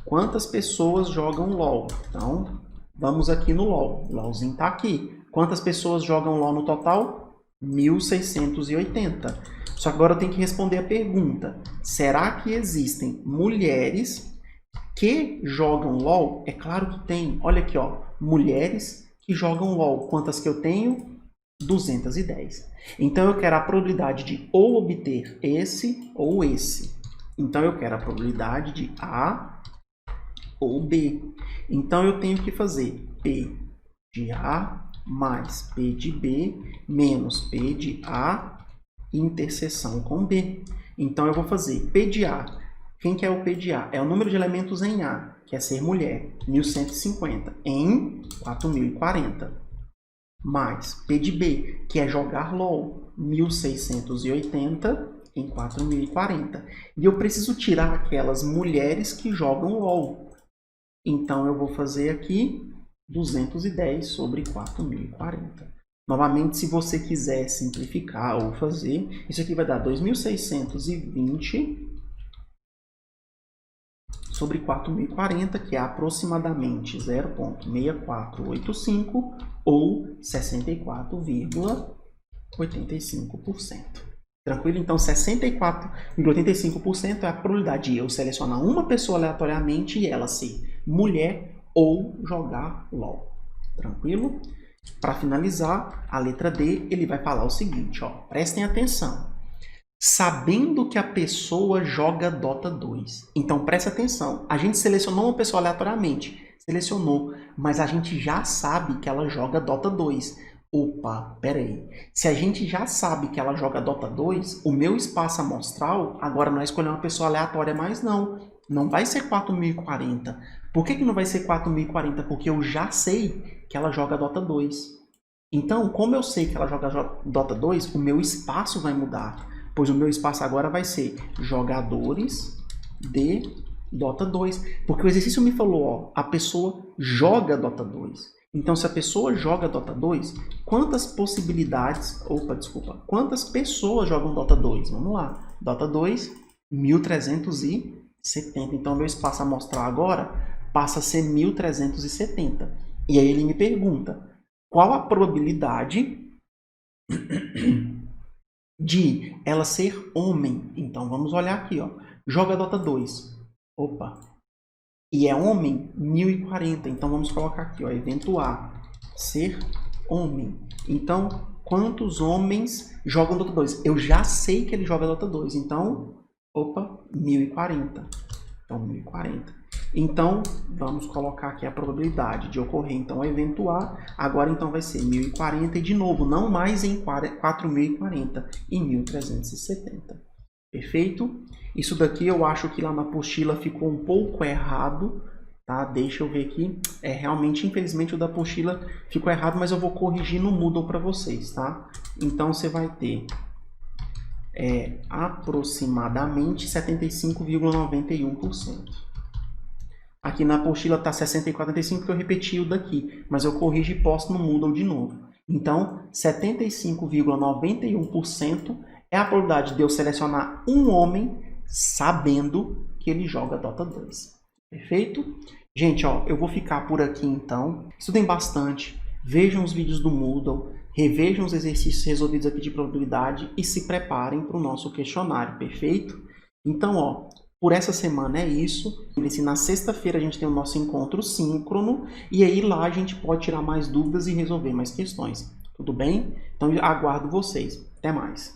Quantas pessoas jogam LOL? Então, vamos aqui no LOL. O LOLzinho está aqui. Quantas pessoas jogam LOL no total? 1680. Só que agora eu tenho que responder a pergunta. Será que existem mulheres que jogam LOL? É claro que tem. Olha aqui, ó. Mulheres que jogam LOL. Quantas que eu tenho? 210. Então, eu quero a probabilidade de ou obter esse ou esse. Então, eu quero a probabilidade de A ou B. Então, eu tenho que fazer P de A mais P de B menos P de A interseção com B. Então, eu vou fazer P de A. Quem que é o P de A? É o número de elementos em A, que é ser mulher, 1150, em 4040. Mais P de B, que é jogar LOL, 1680 em 4040. E eu preciso tirar aquelas mulheres que jogam LOL. Então, eu vou fazer aqui 210 sobre 4040. Novamente, se você quiser simplificar ou fazer, isso aqui vai dar 2620 sobre 4040, que é aproximadamente 0,6485 ou 64,85%. Tranquilo? Então, 64,85% é a probabilidade de eu selecionar uma pessoa aleatoriamente e ela ser mulher ou jogar LOL. Tranquilo? Para finalizar, a letra D, ele vai falar o seguinte, ó, prestem atenção. Sabendo que a pessoa joga Dota 2. Então, presta atenção. A gente selecionou uma pessoa aleatoriamente. Selecionou, mas a gente já sabe que ela joga Dota 2. Opa, peraí. Se a gente já sabe que ela joga Dota 2, o meu espaço amostral, agora não é escolher uma pessoa aleatória mais não. Não vai ser 4040. Por que não vai ser 4040? Porque eu já sei que ela joga Dota 2. Então, como eu sei que ela joga Dota 2, o meu espaço vai mudar. Pois o meu espaço agora vai ser jogadores de Dota 2. Porque o exercício me falou, ó, a pessoa joga Dota 2. Então, se a pessoa joga Dota 2, quantas possibilidades... quantas pessoas jogam Dota 2? Vamos lá. Dota 2, 1370. Então, meu espaço amostral agora passa a ser 1370. E aí ele me pergunta, qual a probabilidade de ela ser homem? Então, vamos olhar aqui, ó. Joga Dota 2. Opa. E é homem, 1040. Então, vamos colocar aqui, ó. Evento A. Ser homem. Então, quantos homens jogam Dota 2? Eu já sei que ele joga Dota 2. Então, opa, 1040. Então, 1040. Então, vamos colocar aqui a probabilidade de ocorrer, então, o evento A. Agora, então, vai ser 1040 e, de novo, não mais em 4040, em 1370. Perfeito? Isso daqui eu acho que lá na apostila ficou um pouco errado, tá? Deixa eu ver aqui. Realmente, infelizmente, o da apostila ficou errado, mas eu vou corrigir no Moodle para vocês, tá? Então, você vai ter aproximadamente 75,91%. Aqui na apostila está 64,45 porque eu repeti o daqui, mas eu corrijo e posto no Moodle de novo. Então, 75,91% é a probabilidade de eu selecionar um homem sabendo que ele joga Dota 2. Perfeito? Gente, ó, eu vou ficar por aqui então. Estudem bastante, vejam os vídeos do Moodle, revejam os exercícios resolvidos aqui de probabilidade e se preparem para o nosso questionário, perfeito? Então, ó, por essa semana é isso. Na sexta-feira a gente tem o nosso encontro síncrono e aí lá a gente pode tirar mais dúvidas e resolver mais questões. Tudo bem? Então eu aguardo vocês. Até mais.